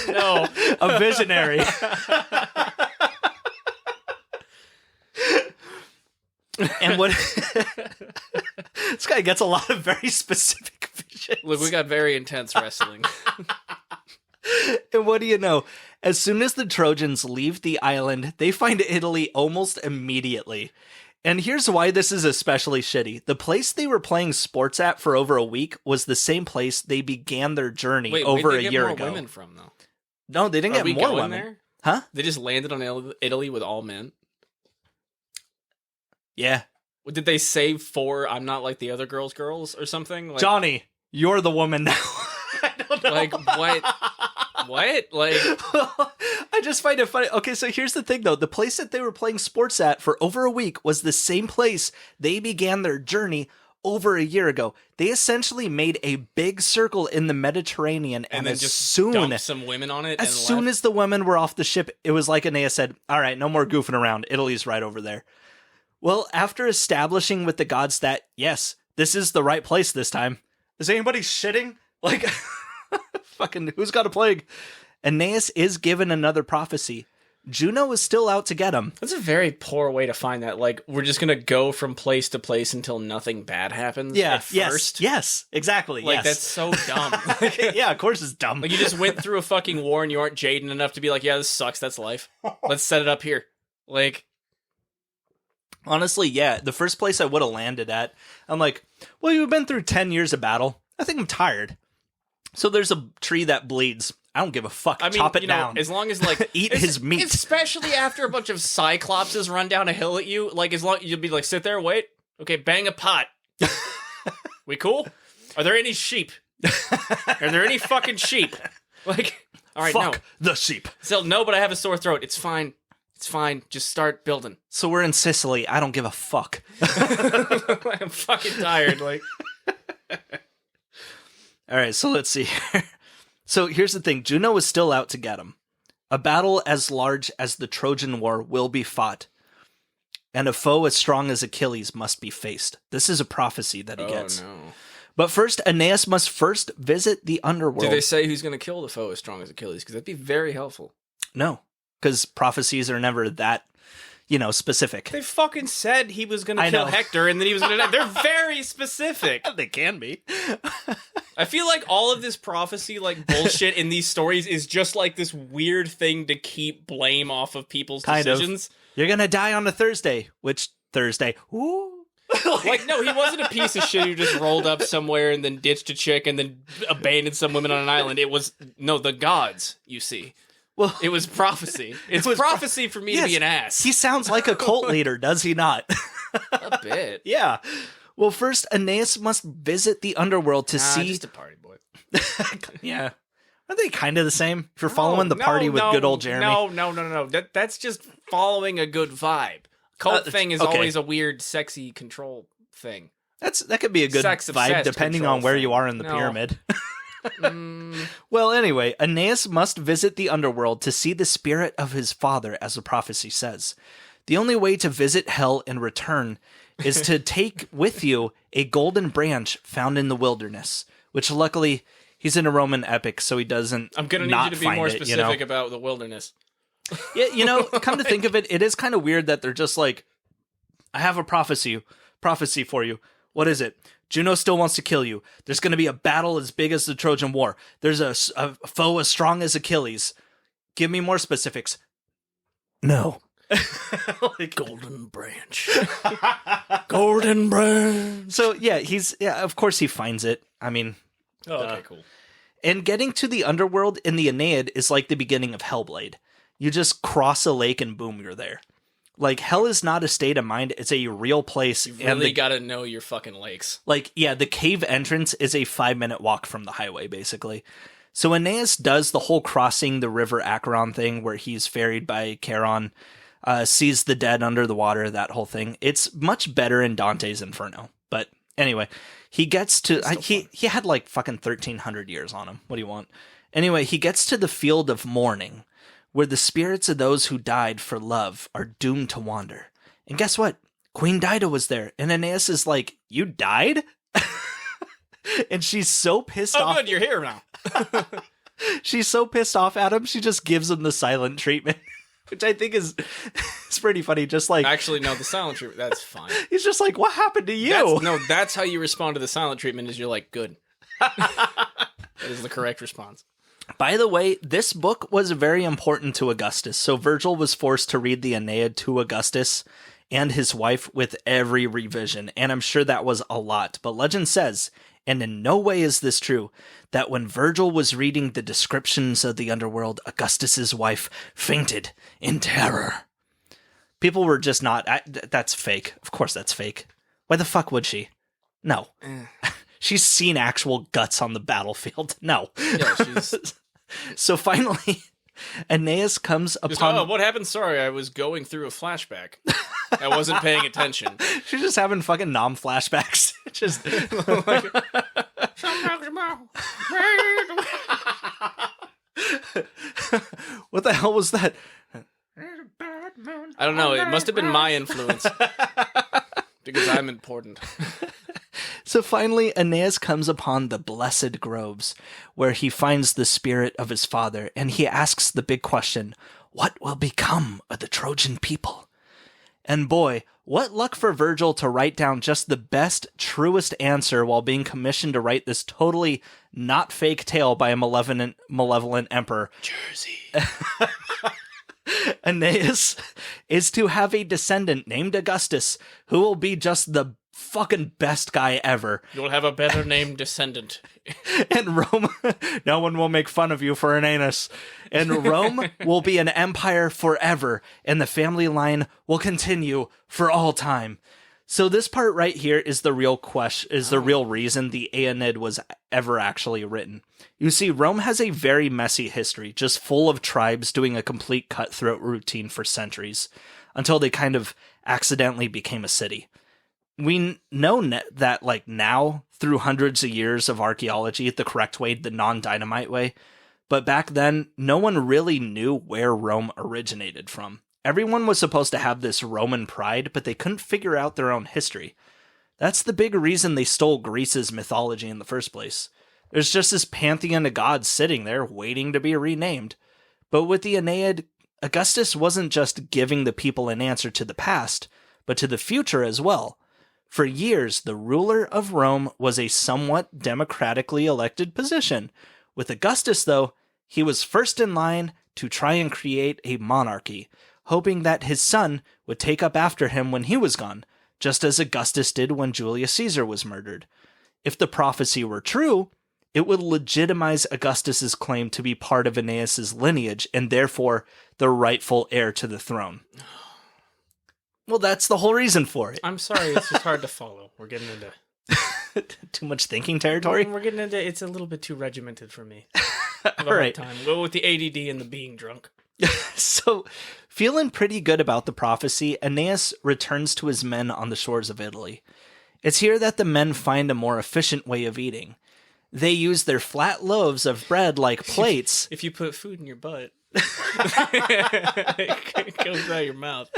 No. A visionary. And what this guy gets a lot of very specific visions. Look, we got very intense wrestling. And what do you know? As soon as the Trojans leave the island, they find Italy almost immediately. And here's why this is especially shitty. The place they were playing sports at for over a week was the same place they began their journey over a year ago. Where women from, though? No, they didn't get more women. There? Huh? They just landed on Italy with all men? Yeah. Did they save 4 I'm not like the other girls or something? Like, Johnny, you're the woman now. I don't know. Like, what? What? Like, I just find it funny. Okay, so here's the thing, though. The place that they were playing sports at for over a week was the same place they began their journey over a year ago. They essentially made a big circle in the Mediterranean, and then just dumped some women on it. As soon as the women were off the ship, it was like Aeneas said, all right, no more goofing around. Italy's right over there. Well, after establishing with the gods that, yes, this is the right place this time. Is anybody shitting? Like... Fucking, who's got a plague? Aeneas is given another prophecy. Juno is still out to get him. That's a very poor way to find that. Like, we're just gonna go from place to place until nothing bad happens. Yeah, at first. Yes, exactly. Like, yes. that's so dumb. Yeah, of course it's dumb. Like, you just went through a fucking war and you aren't jaded enough to be like, yeah, this sucks. That's life. Let's set it up here. Like, honestly, yeah. The first place I would have landed at, I'm like, well, you've been through 10 years of battle. I think I'm tired. So there's a tree that bleeds. I don't give a fuck. I mean, chop it down. As long as, like... Eat his meat. Especially after a bunch of cyclopses run down a hill at you. Like, as long... You'll be like, sit there, wait. Okay, bang a pot. We cool? Are there any sheep? Are there any fucking sheep? Like, all right, fuck the sheep. So, no, but I have a sore throat. It's fine. It's fine. Just start building. So we're in Sicily. I don't give a fuck. I'm fucking tired. Like... All right, so let's see here. So here's the thing. Juno is still out to get him. A battle as large as the Trojan War will be fought, and a foe as strong as Achilles must be faced. This is a prophecy that he gets. No. But first, Aeneas must first visit the underworld. Do they say who's going to kill the foe as strong as Achilles? Because that'd be very helpful. No, because prophecies are never that... specific. They fucking said he was going to kill Hector and then he was going to die. They're very specific. They can be. I feel like all of this prophecy, like, bullshit in these stories is just like this weird thing to keep blame off of people's decisions. You're going to die on a Thursday. Which Thursday? Ooh. Like, no, he wasn't a piece of shit who just rolled up somewhere and then ditched a chick and then abandoned some women on an island. It was, the gods, you see. Well, it was prophecy. It's prophecy for me to be an ass. He sounds like a cult leader, does he not? A bit. Yeah. Well, first, Aeneas must visit the underworld to see... just a party boy. Yeah. Aren't they kind of the same? If you're following the party with good old Jeremy? No. That's just following a good vibe. Cult thing is always a weird, sexy control thing. That could be a good vibe depending on where you are in the pyramid. Well, anyway, Aeneas must visit the underworld to see the spirit of his father, as the prophecy says. The only way to visit hell and return is to take with you a golden branch found in the wilderness, which luckily he's in a Roman epic, so he doesn't. I'm going to need you to be more specific about the wilderness. Yeah, come to think of it, it is kind of weird that they're just like, I have a prophecy for you. What is it? Juno still wants to kill you. There's going to be a battle as big as the Trojan War. There's a foe as strong as Achilles. Give me more specifics. No. Like, golden branch. Golden branch. So, yeah, of course he finds it. I mean... okay, cool. And getting to the underworld in the Aeneid is like the beginning of Hellblade. You just cross a lake and boom, you're there. Like, hell is not a state of mind, it's a real place. You really gotta know your fucking lakes. Like, yeah, the cave entrance is a 5-minute walk from the highway, basically. So Aeneas does the whole crossing the river Acheron thing, where he's ferried by Charon, sees the dead under the water, that whole thing. It's much better in Dante's Inferno. But anyway, he gets to... he had like fucking 1,300 years on him. What do you want? Anyway, he gets to the field of mourning, where the spirits of those who died for love are doomed to wander. And guess what? Queen Dido was there. And Aeneas is like, you died? And she's so pissed off. Oh, good, you're here now. She's so pissed off at him, she just gives him the silent treatment. Which I think is pretty funny. Just like... Actually, no, the silent treatment, that's fine. He's just like, what happened to you? That's how you respond to the silent treatment, is you're like, good. That is the correct response. By the way, this book was very important to Augustus, so Virgil was forced to read the Aeneid to Augustus and his wife with every revision, and I'm sure that was a lot. But legend says, and in no way is this true, that when Virgil was reading the descriptions of the underworld, Augustus's wife fainted in terror. People were just not... that's fake. Of course that's fake. Why the fuck would she? No. She's seen actual guts on the battlefield. No. Yeah, she's... So finally, Aeneas comes upon... Oh, what happened? Sorry, I was going through a flashback. I wasn't paying attention. She's just having fucking nom flashbacks. Just... What the hell was that? I don't know. It must have been my influence. Because I'm important. So finally, Aeneas comes upon the blessed groves, where he finds the spirit of his father, and he asks the big question, what will become of the Trojan people? And boy, what luck for Virgil to write down just the best, truest answer while being commissioned to write this totally not fake tale by a malevolent emperor. Jersey. Aeneas is to have a descendant named Augustus, who will be just the fucking best guy ever. You'll have a better named descendant. And Rome, no one will make fun of you for an anus. And Rome will be an empire forever, and the family line will continue for all time. So this part right here is the real real reason the Aeneid was ever actually written. You see, Rome has a very messy history, just full of tribes doing a complete cutthroat routine for centuries, until they kind of accidentally became a city. We know that, like, now, through hundreds of years of archaeology, the correct way, the non-dynamite way, but back then, no one really knew where Rome originated from. Everyone was supposed to have this Roman pride, but they couldn't figure out their own history. That's the big reason they stole Greece's mythology in the first place. There's just this pantheon of gods sitting there, waiting to be renamed. But with the Aeneid, Augustus wasn't just giving the people an answer to the past, but to the future as well. For years, the ruler of Rome was a somewhat democratically elected position. With Augustus, though, he was first in line to try and create a monarchy, hoping that his son would take up after him when he was gone, just as Augustus did when Julius Caesar was murdered. If the prophecy were true, it would legitimize Augustus's claim to be part of Aeneas's lineage and therefore the rightful heir to the throne. Well, that's the whole reason for it. I'm sorry, it's just hard to follow. We're getting into... Too much thinking territory? We're getting into... It's a little bit too regimented for me. All right. Time. Go with the ADD and the being drunk. So, feeling pretty good about the prophecy, Aeneas returns to his men on the shores of Italy. It's here that the men find a more efficient way of eating. They use their flat loaves of bread like plates. If you put food in your butt, it goes out your mouth.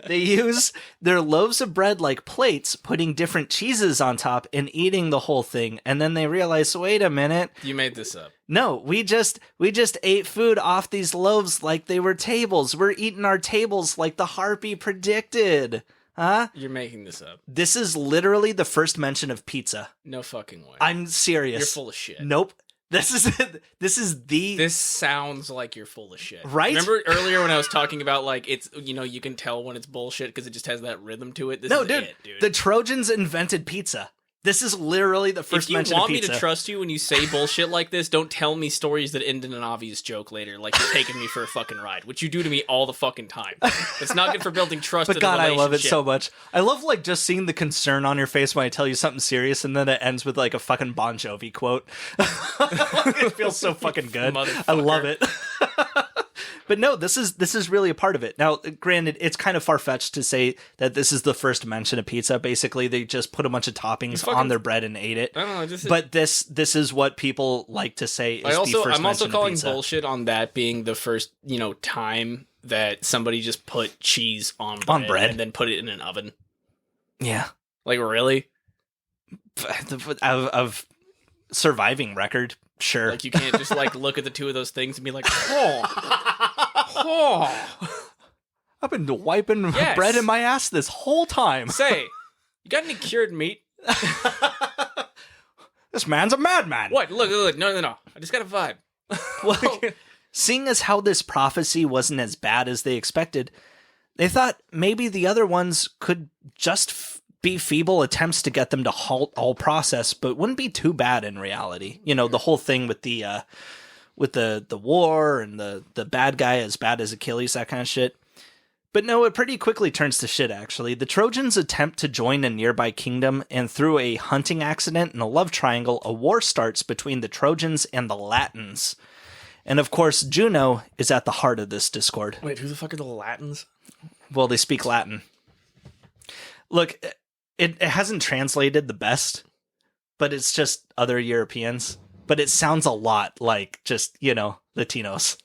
They use their loaves of bread like plates, putting different cheeses on top and eating the whole thing. And then they realize, wait a minute. You made this up. No, we just ate food off these loaves like they were tables. We're eating our tables like the harpy predicted. Huh? You're making this up. This is literally the first mention of pizza. No fucking way. I'm serious. You're full of shit. Nope. This sounds like you're full of shit. Right? Remember earlier when I was talking about, like, it's, you can tell when it's bullshit because it just has that rhythm to it? This is it, dude. The Trojans invented pizza. This is literally the first mention of pizza. If you want me to trust you when you say bullshit like this, don't tell me stories that end in an obvious joke later, like you're taking me for a fucking ride, which you do to me all the fucking time. It's not good for building trust in a relationship. But God, I love it so much. I love, like, just seeing the concern on your face when I tell you something serious, and then it ends with, like, a fucking Bon Jovi quote. It feels so fucking good. I love it. But no, this is really a part of it. Now, granted, it's kind of far-fetched to say that this is the first mention of pizza. Basically, they just put a bunch of toppings on their bread and ate it. I don't know, but this is what people like to say is the first mention of pizza. I'm also calling bullshit on that being the first, time that somebody just put cheese on bread and then put it in an oven. Yeah. Like, really? Of surviving record, sure. Like, you can't just, like, look at the two of those things and be like, I've been wiping bread in my ass this whole time. Say, you got any cured meat? This man's a madman. What? Look. No. I just got a vibe. Well, seeing as how this prophecy wasn't as bad as they expected, they thought maybe the other ones could just be feeble attempts to get them to halt all process, but wouldn't be too bad in reality. The whole thing with the war and the bad guy as bad as Achilles, that kind of shit. But no, it pretty quickly turns to shit, actually. The Trojans attempt to join a nearby kingdom, and through a hunting accident and a love triangle, a war starts between the Trojans and the Latins. And of course, Juno is at the heart of this discord. Wait, who the fuck are the Latins? Well, they speak Latin. Look, it hasn't translated the best, but it's just other Europeans. But it sounds a lot like just, Latinos.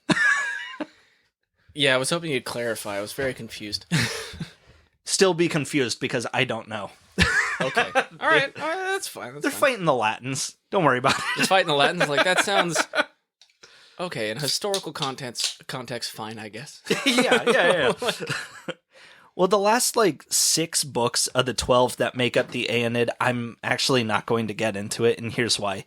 Yeah, I was hoping you'd clarify. I was very confused. Still be confused because I don't know. Okay. All right, that's fine. They're fighting the Latins. Don't worry about it. Just fighting the Latins? Like, that sounds... Okay, in historical context, fine, I guess. Yeah. Well, the last, 6 books of the 12 that make up the Aeneid, I'm actually not going to get into it, and here's why.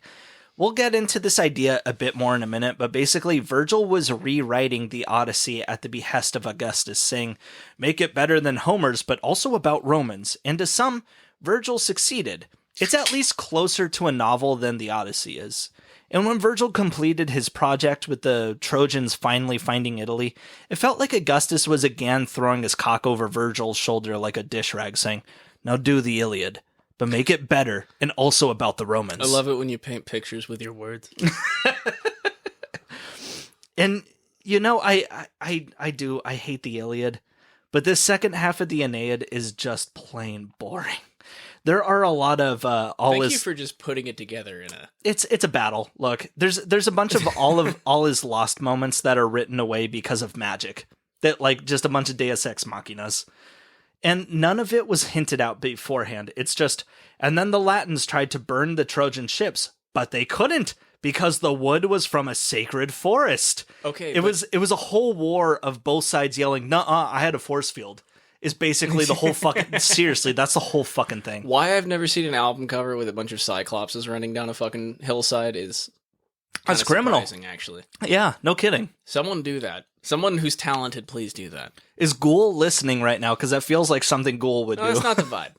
We'll get into this idea a bit more in a minute, but basically Virgil was rewriting the Odyssey at the behest of Augustus, saying, make it better than Homer's, but also about Romans. And to some, Virgil succeeded. It's at least closer to a novel than the Odyssey is. And when Virgil completed his project with the Trojans finally finding Italy, it felt like Augustus was again throwing his cock over Virgil's shoulder like a dish rag, saying, now do the Iliad, but make it better and also about the Romans. I love it when you paint pictures with your words. And, I do. I hate the Iliad, but this second half of the Aeneid is just plain boring. There are a lot of Thank you for just putting it together in a... It's a battle. Look, there's a bunch of all his lost moments that are written away because of magic. That, just a bunch of Deus Ex Machinas. And none of it was hinted out beforehand. It's just, and then the Latins tried to burn the Trojan ships, but they couldn't because the wood was from a sacred forest. Okay. It was a whole war of both sides yelling, nuh-uh, I had a force field. Is basically the whole fucking... Seriously, that's the whole fucking thing. Why I've never seen an album cover with a bunch of Cyclopses running down a fucking hillside is... That's criminal. Surprising, actually. Yeah, no kidding. Someone do that. Someone who's talented, please do that. Is Ghoul listening right now? Because that feels like something Ghoul would do. That's not the vibe.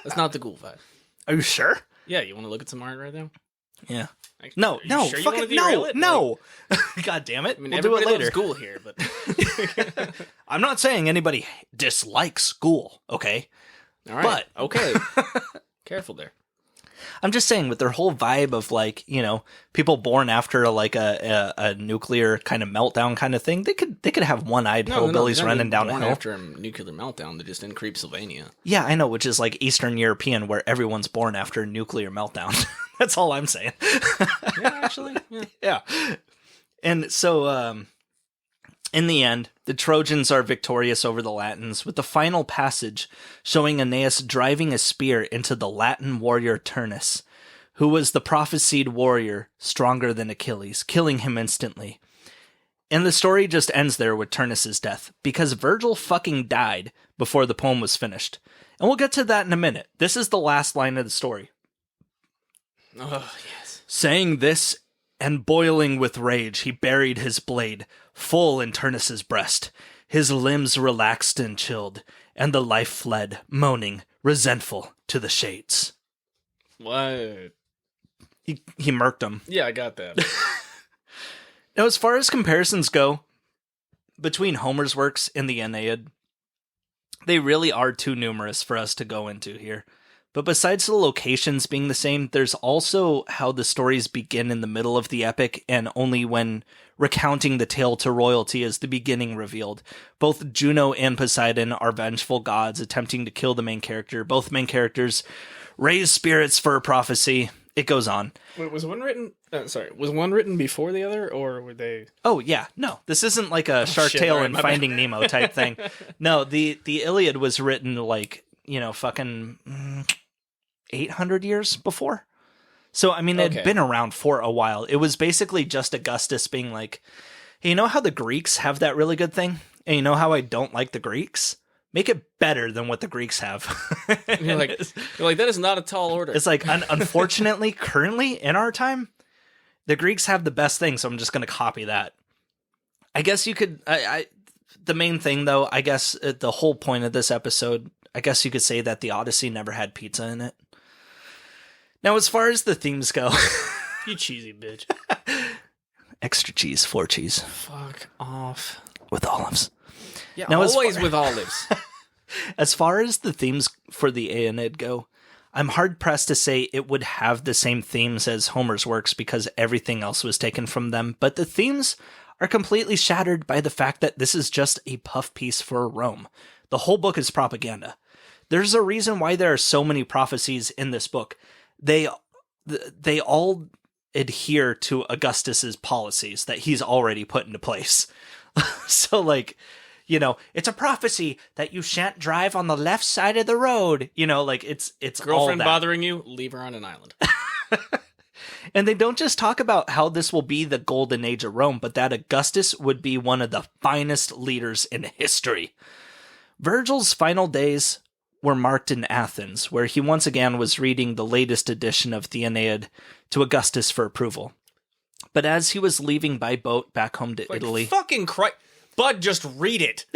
That's not the Ghoul vibe. Are you sure? Yeah, you want to look at some art right now? Yeah. No, sure fucking no. God damn it. I mean, we'll do it later. Loves Ghoul here, but... I'm not saying anybody dislikes Ghoul, okay? All right. But... Okay. Careful there. I'm just saying, with their whole vibe of like, you know, people born after like a nuclear kind of meltdown kind of thing, they could have one-eyed hillbillies running down a hill. After a nuclear meltdown, they're just in Creepsylvania. Yeah, I know, which is like Eastern European, where everyone's born after a nuclear meltdown. That's all I'm saying. Yeah, actually, yeah. And so, in the end, the Trojans are victorious over the Latins, with the final passage showing Aeneas driving a spear into the Latin warrior Turnus, who was the prophesied warrior stronger than Achilles, killing him instantly. And the story just ends there with Turnus's death, because Virgil fucking died before the poem was finished. And we'll get to that in a minute. This is the last line of the story. Oh, yes. Saying this, and boiling with rage, he buried his blade full in Turnus's breast. His limbs relaxed and chilled, and the life fled, moaning, resentful, to the shades. What? He murked him. Yeah, I got that. Now, as far as comparisons go, between Homer's works and the Aeneid, they really are too numerous for us to go into here. But besides the locations being the same, there's also how the stories begin in the middle of the epic, and only when recounting the tale to royalty is the beginning revealed. Both Juno and Poseidon are vengeful gods attempting to kill the main character. Both main characters raise spirits for a prophecy. It goes on. Wait, was one written? Was one written before the other, or were they? Oh yeah, no. This isn't like a Shark Tale and Finding Nemo type thing. No, the Iliad was written like, you know, fucking 800 years before. So, I mean, it had been around for a while. It was basically just Augustus being like, hey, you know how the Greeks have that really good thing? And you know how I don't like the Greeks? Make it better than what the Greeks have. You're like, that is not a tall order. It's like, unfortunately, currently, in our time, the Greeks have the best thing, so I'm just going to copy that. I guess you could... the main thing, though, I guess the whole point of this episode, I guess you could say that the Odyssey never had pizza in it. Now, as far as the themes go... You cheesy bitch. Extra cheese, 4 cheese. Fuck off. With olives. Yeah, now, always with olives. As far as the themes for the Aeneid go, I'm hard-pressed to say it would have the same themes as Homer's works because everything else was taken from them, but the themes are completely shattered by the fact that this is just a puff piece for Rome. The whole book is propaganda. There's a reason why there are so many prophecies in this book. They all adhere to Augustus's policies that he's already put into place. So, like, you know, it's a prophecy that you shan't drive on the left side of the road. You know, like, it's girlfriend all that. Bothering you, leave her on an island. And they don't just talk about how this will be the golden age of Rome, but that Augustus would be one of the finest leaders in history. Virgil's final days were marked in Athens, where he once again was reading the latest edition of the Aeneid to Augustus for approval. But as he was leaving by boat back home to Italy... Fucking Christ. Bud, just read it.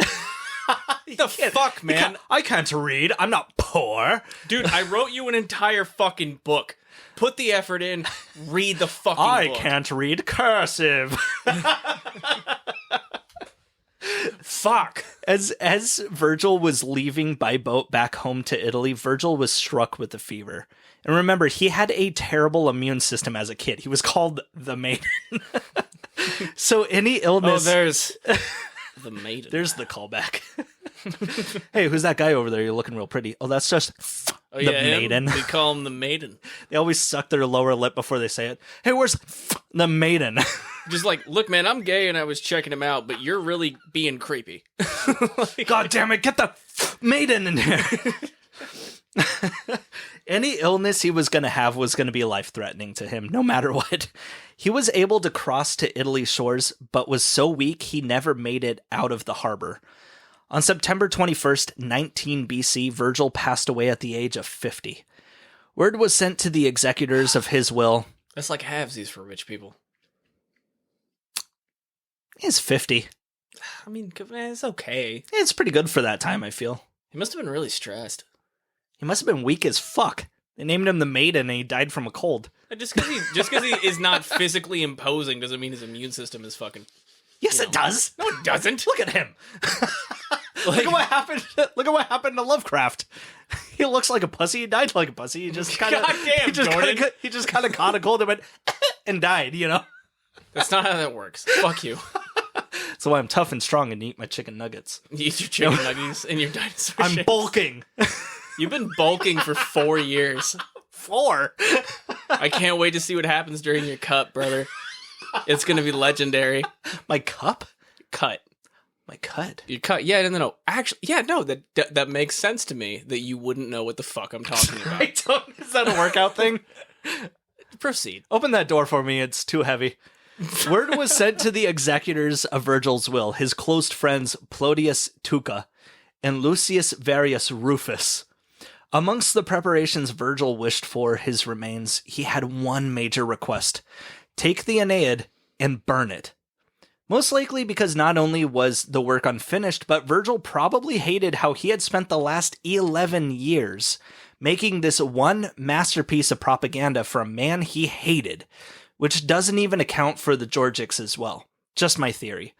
The fuck, man? I can't read. I'm not poor. Dude, I wrote you an entire fucking book. Put the effort in. Read the fucking book. I can't read cursive. Fuck. As Virgil was leaving by boat back home to Italy, Virgil was struck with a fever. And remember, he had a terrible immune system as a kid. He was called the Maiden. So any illness... Oh, there's the Maiden. There's the callback. Hey, who's that guy over there? You're looking real pretty. Oh, that's just the Maiden. We call him the Maiden. They always suck their lower lip before they say it. Hey, where's the Maiden? Just like, look, man, I'm gay and I was checking him out, but you're really being creepy. God damn it, get the Maiden in here. Any illness he was going to have was going to be life-threatening to him, no matter what. He was able to cross to Italy's shores, but was so weak he never made it out of the harbor. On September 21st, 19 BC, Virgil passed away at the age of 50. Word was sent to the executors of his will. That's like halvesies for rich people. He's 50. I mean, it's okay. It's pretty good for that time, I feel. He must have been really stressed. He must have been weak as fuck. They named him the Maiden and he died from a cold. Just because he is not physically imposing doesn't mean his immune system is fucking... Yes, it does. No, it doesn't. Look at him. Look at what happened. Look at what happened to Lovecraft. He looks like a pussy. He died like a pussy. He just kind of he just kind of caught a cold and went and died, you know? That's not how that works. Fuck you. That's why I'm tough and strong and eat my chicken nuggets. You eat your chicken nuggets and your dinosaur I'm bulking. You've been bulking for 4 years. 4? I can't wait to see what happens during your cut, brother. It's going to be legendary. My cup? Cut. My cut? Your cut. Yeah, no. Actually, yeah, no, that makes sense to me that you wouldn't know what the fuck I'm talking about. Is that a workout thing? Proceed. Open that door for me. It's too heavy. Word was sent to the executors of Virgil's will, his close friends Plotius Tuca and Lucius Varius Rufus. Amongst the preparations Virgil wished for his remains, he had one major request. Take the Aeneid and burn it. Most likely because not only was the work unfinished, but Virgil probably hated how he had spent the last 11 years making this one masterpiece of propaganda for a man he hated, which doesn't even account for the Georgics as well. Just my theory.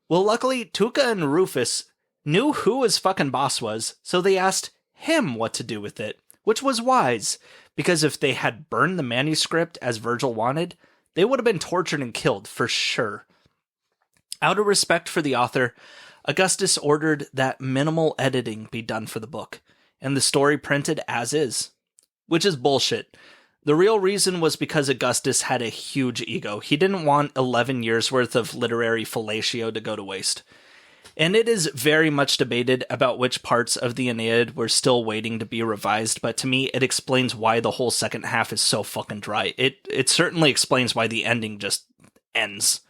Well, luckily, Tuca and Rufus knew who his fucking boss was, so they asked him what to do with it, which was wise, because if they had burned the manuscript as Virgil wanted, they would have been tortured and killed for sure. Out of respect for the author, Augustus ordered that minimal editing be done for the book, and the story printed as is, which is bullshit. The real reason was because Augustus had a huge ego. He didn't want 11 years worth of literary fellatio to go to waste. And it is very much debated about which parts of the Aeneid were still waiting to be revised, but to me, it explains why the whole second half is so fucking dry. It certainly explains why the ending just ends.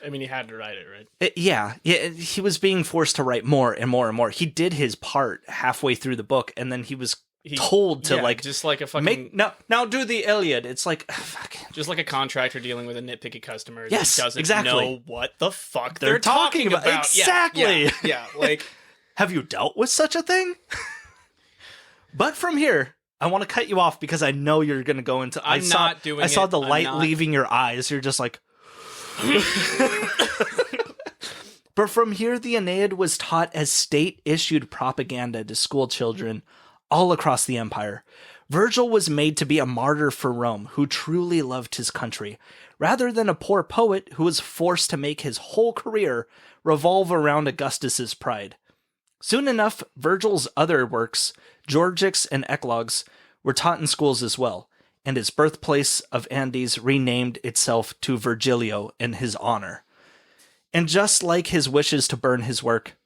I mean, he had to write it, right? Yeah, he was being forced to write more and more and more. He did his part halfway through the book, and then he was told to just like a fucking now do the Iliad. It's like fuck. Just like a contractor dealing with a nitpicky customer. Yes, that doesn't exactly. know what the fuck they're talking about. Exactly. Yeah, like have you dealt with such a thing? But from here, I want to cut you off because I know you're going to go into. I saw the light leaving your eyes. You're just like. But from here, the Aeneid was taught as state-issued propaganda to school children all across the empire. Virgil was made to be a martyr for Rome, who truly loved his country, rather than a poor poet who was forced to make his whole career revolve around Augustus's pride. Soon enough, Virgil's other works, Georgics and Eclogues, were taught in schools as well, and his birthplace of Andes renamed itself to Virgilio in his honor. And just like his wishes to burn his work,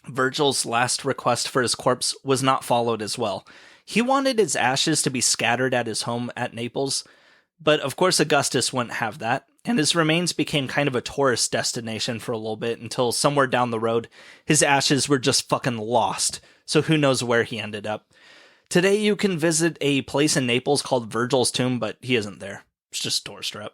Virgil's last request for his corpse was not followed as well. He wanted his ashes to be scattered at his home at Naples, but of course Augustus wouldn't have that, and his remains became kind of a tourist destination for a little bit until somewhere down the road, his ashes were just fucking lost, so who knows where he ended up. Today you can visit a place in Naples called Virgil's Tomb, but he isn't there. It's just a tourist trap.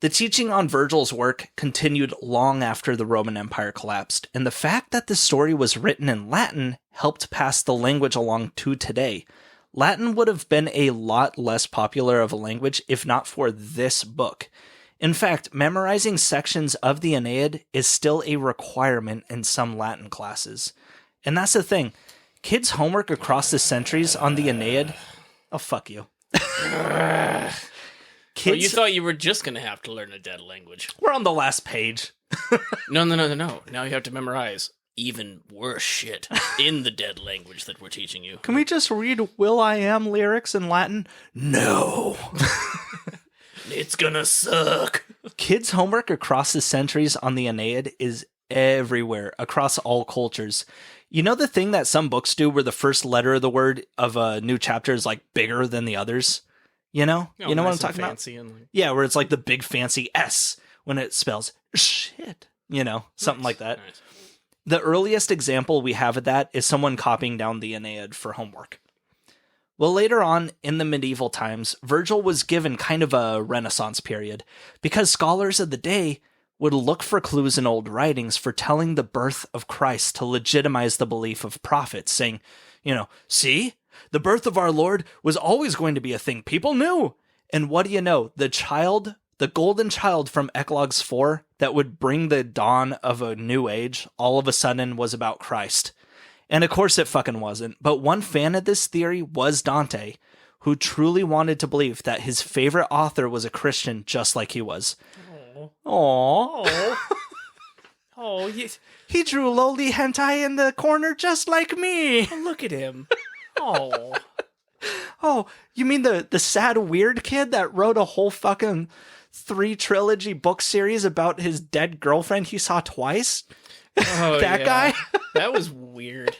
The teaching on Virgil's work continued long after the Roman Empire collapsed, and the fact that the story was written in Latin helped pass the language along to today. Latin would have been a lot less popular of a language if not for this book. In fact, memorizing sections of the Aeneid is still a requirement in some Latin classes. And that's the thing. Kids' homework across the centuries on the Aeneid... Oh, fuck you. Well, you thought you were just going to have to learn a dead language. We're on the last page. No. Now you have to memorize even worse shit in the dead language that we're teaching you. Can we just read Will.I.am lyrics in Latin? No. It's gonna suck. Kids' homework across the centuries on the Aeneid is everywhere, across all cultures. You know the thing that some books do where the first letter of the word of a new chapter is like bigger than the others? You know? You know what I'm talking about? Yeah, where it's like the big fancy S when it spells shit. You know, something like that. Nice. The earliest example we have of that is someone copying down the Aeneid for homework. Well, later on in the medieval times, Virgil was given kind of a Renaissance period because scholars of the day would look for clues in old writings for telling the birth of Christ to legitimize the belief of prophets, saying, see? The birth of our Lord was always going to be a thing people knew. And what do you know? The golden child from Eclogues 4 that would bring the dawn of a new age, all of a sudden was about Christ. And of course it fucking wasn't. But one fan of this theory was Dante, who truly wanted to believe that his favorite author was a Christian just like he was. Aww. Oh, yes. He drew lowly hentai in the corner just like me. Oh, look at him. Oh. Oh, you mean the sad weird kid that wrote a whole fucking 3 trilogy book series about his dead girlfriend he saw twice? Oh, that guy? That was weird.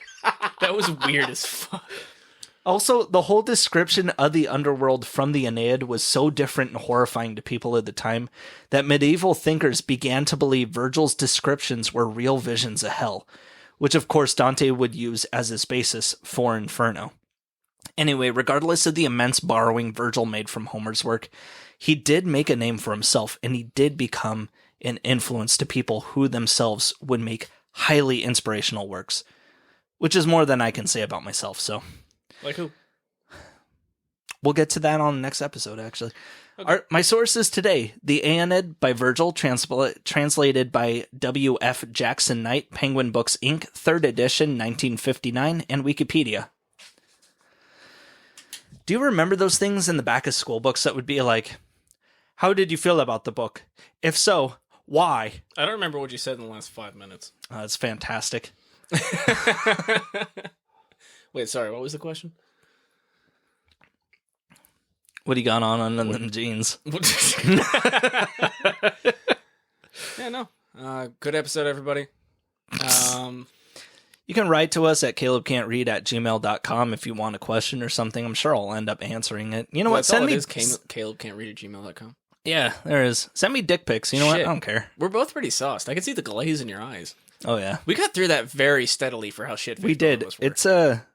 That was weird as fuck. Also, the whole description of the underworld from the Aeneid was so different and horrifying to people at the time that medieval thinkers began to believe Virgil's descriptions were real visions of hell, which of course Dante would use as his basis for Inferno. Anyway, regardless of the immense borrowing Virgil made from Homer's work, he did make a name for himself, and he did become an influence to people who themselves would make highly inspirational works, which is more than I can say about myself, so... Like who? We'll get to that on the next episode, actually. Okay. My sources today, the Aeneid by Virgil, translated by W.F. Jackson Knight, Penguin Books, Inc., 3rd edition, 1959, and Wikipedia. Do you remember those things in the back of school books that would be like, how did you feel about the book? If so, why? I don't remember what you said in the last 5 minutes. That's fantastic. Wait, sorry, what was the question? What do you got on them jeans? Yeah, no. Good episode, everybody. You can write to us at calebcan'tread@gmail.com if you want a question or something. I'm sure I'll end up answering it. You know what? Send me... calebcan'tread@gmail.com. Yeah, there is. Send me dick pics. You know what? I don't care. We're both pretty sauced. I can see the glaze in your eyes. Oh, yeah. We got through that very steadily for how shit we did. It's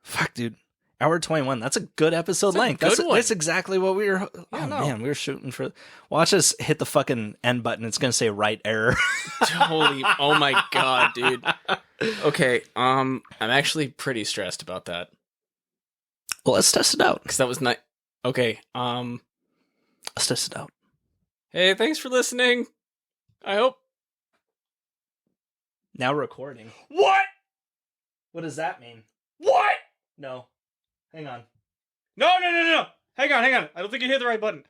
fuck, dude. Hour 21. That's a good episode length. That's exactly what we were. Man, we were shooting for. Watch us hit the fucking end button. It's gonna say right error. Holy, oh my god, dude. Okay, I'm actually pretty stressed about that. Well, let's test it out. Because that was not. Okay, let's test it out. Hey, thanks for listening. I hope. Now recording. What? What does that mean? What? No. Hang on. No. Hang on. I don't think you hit the right button.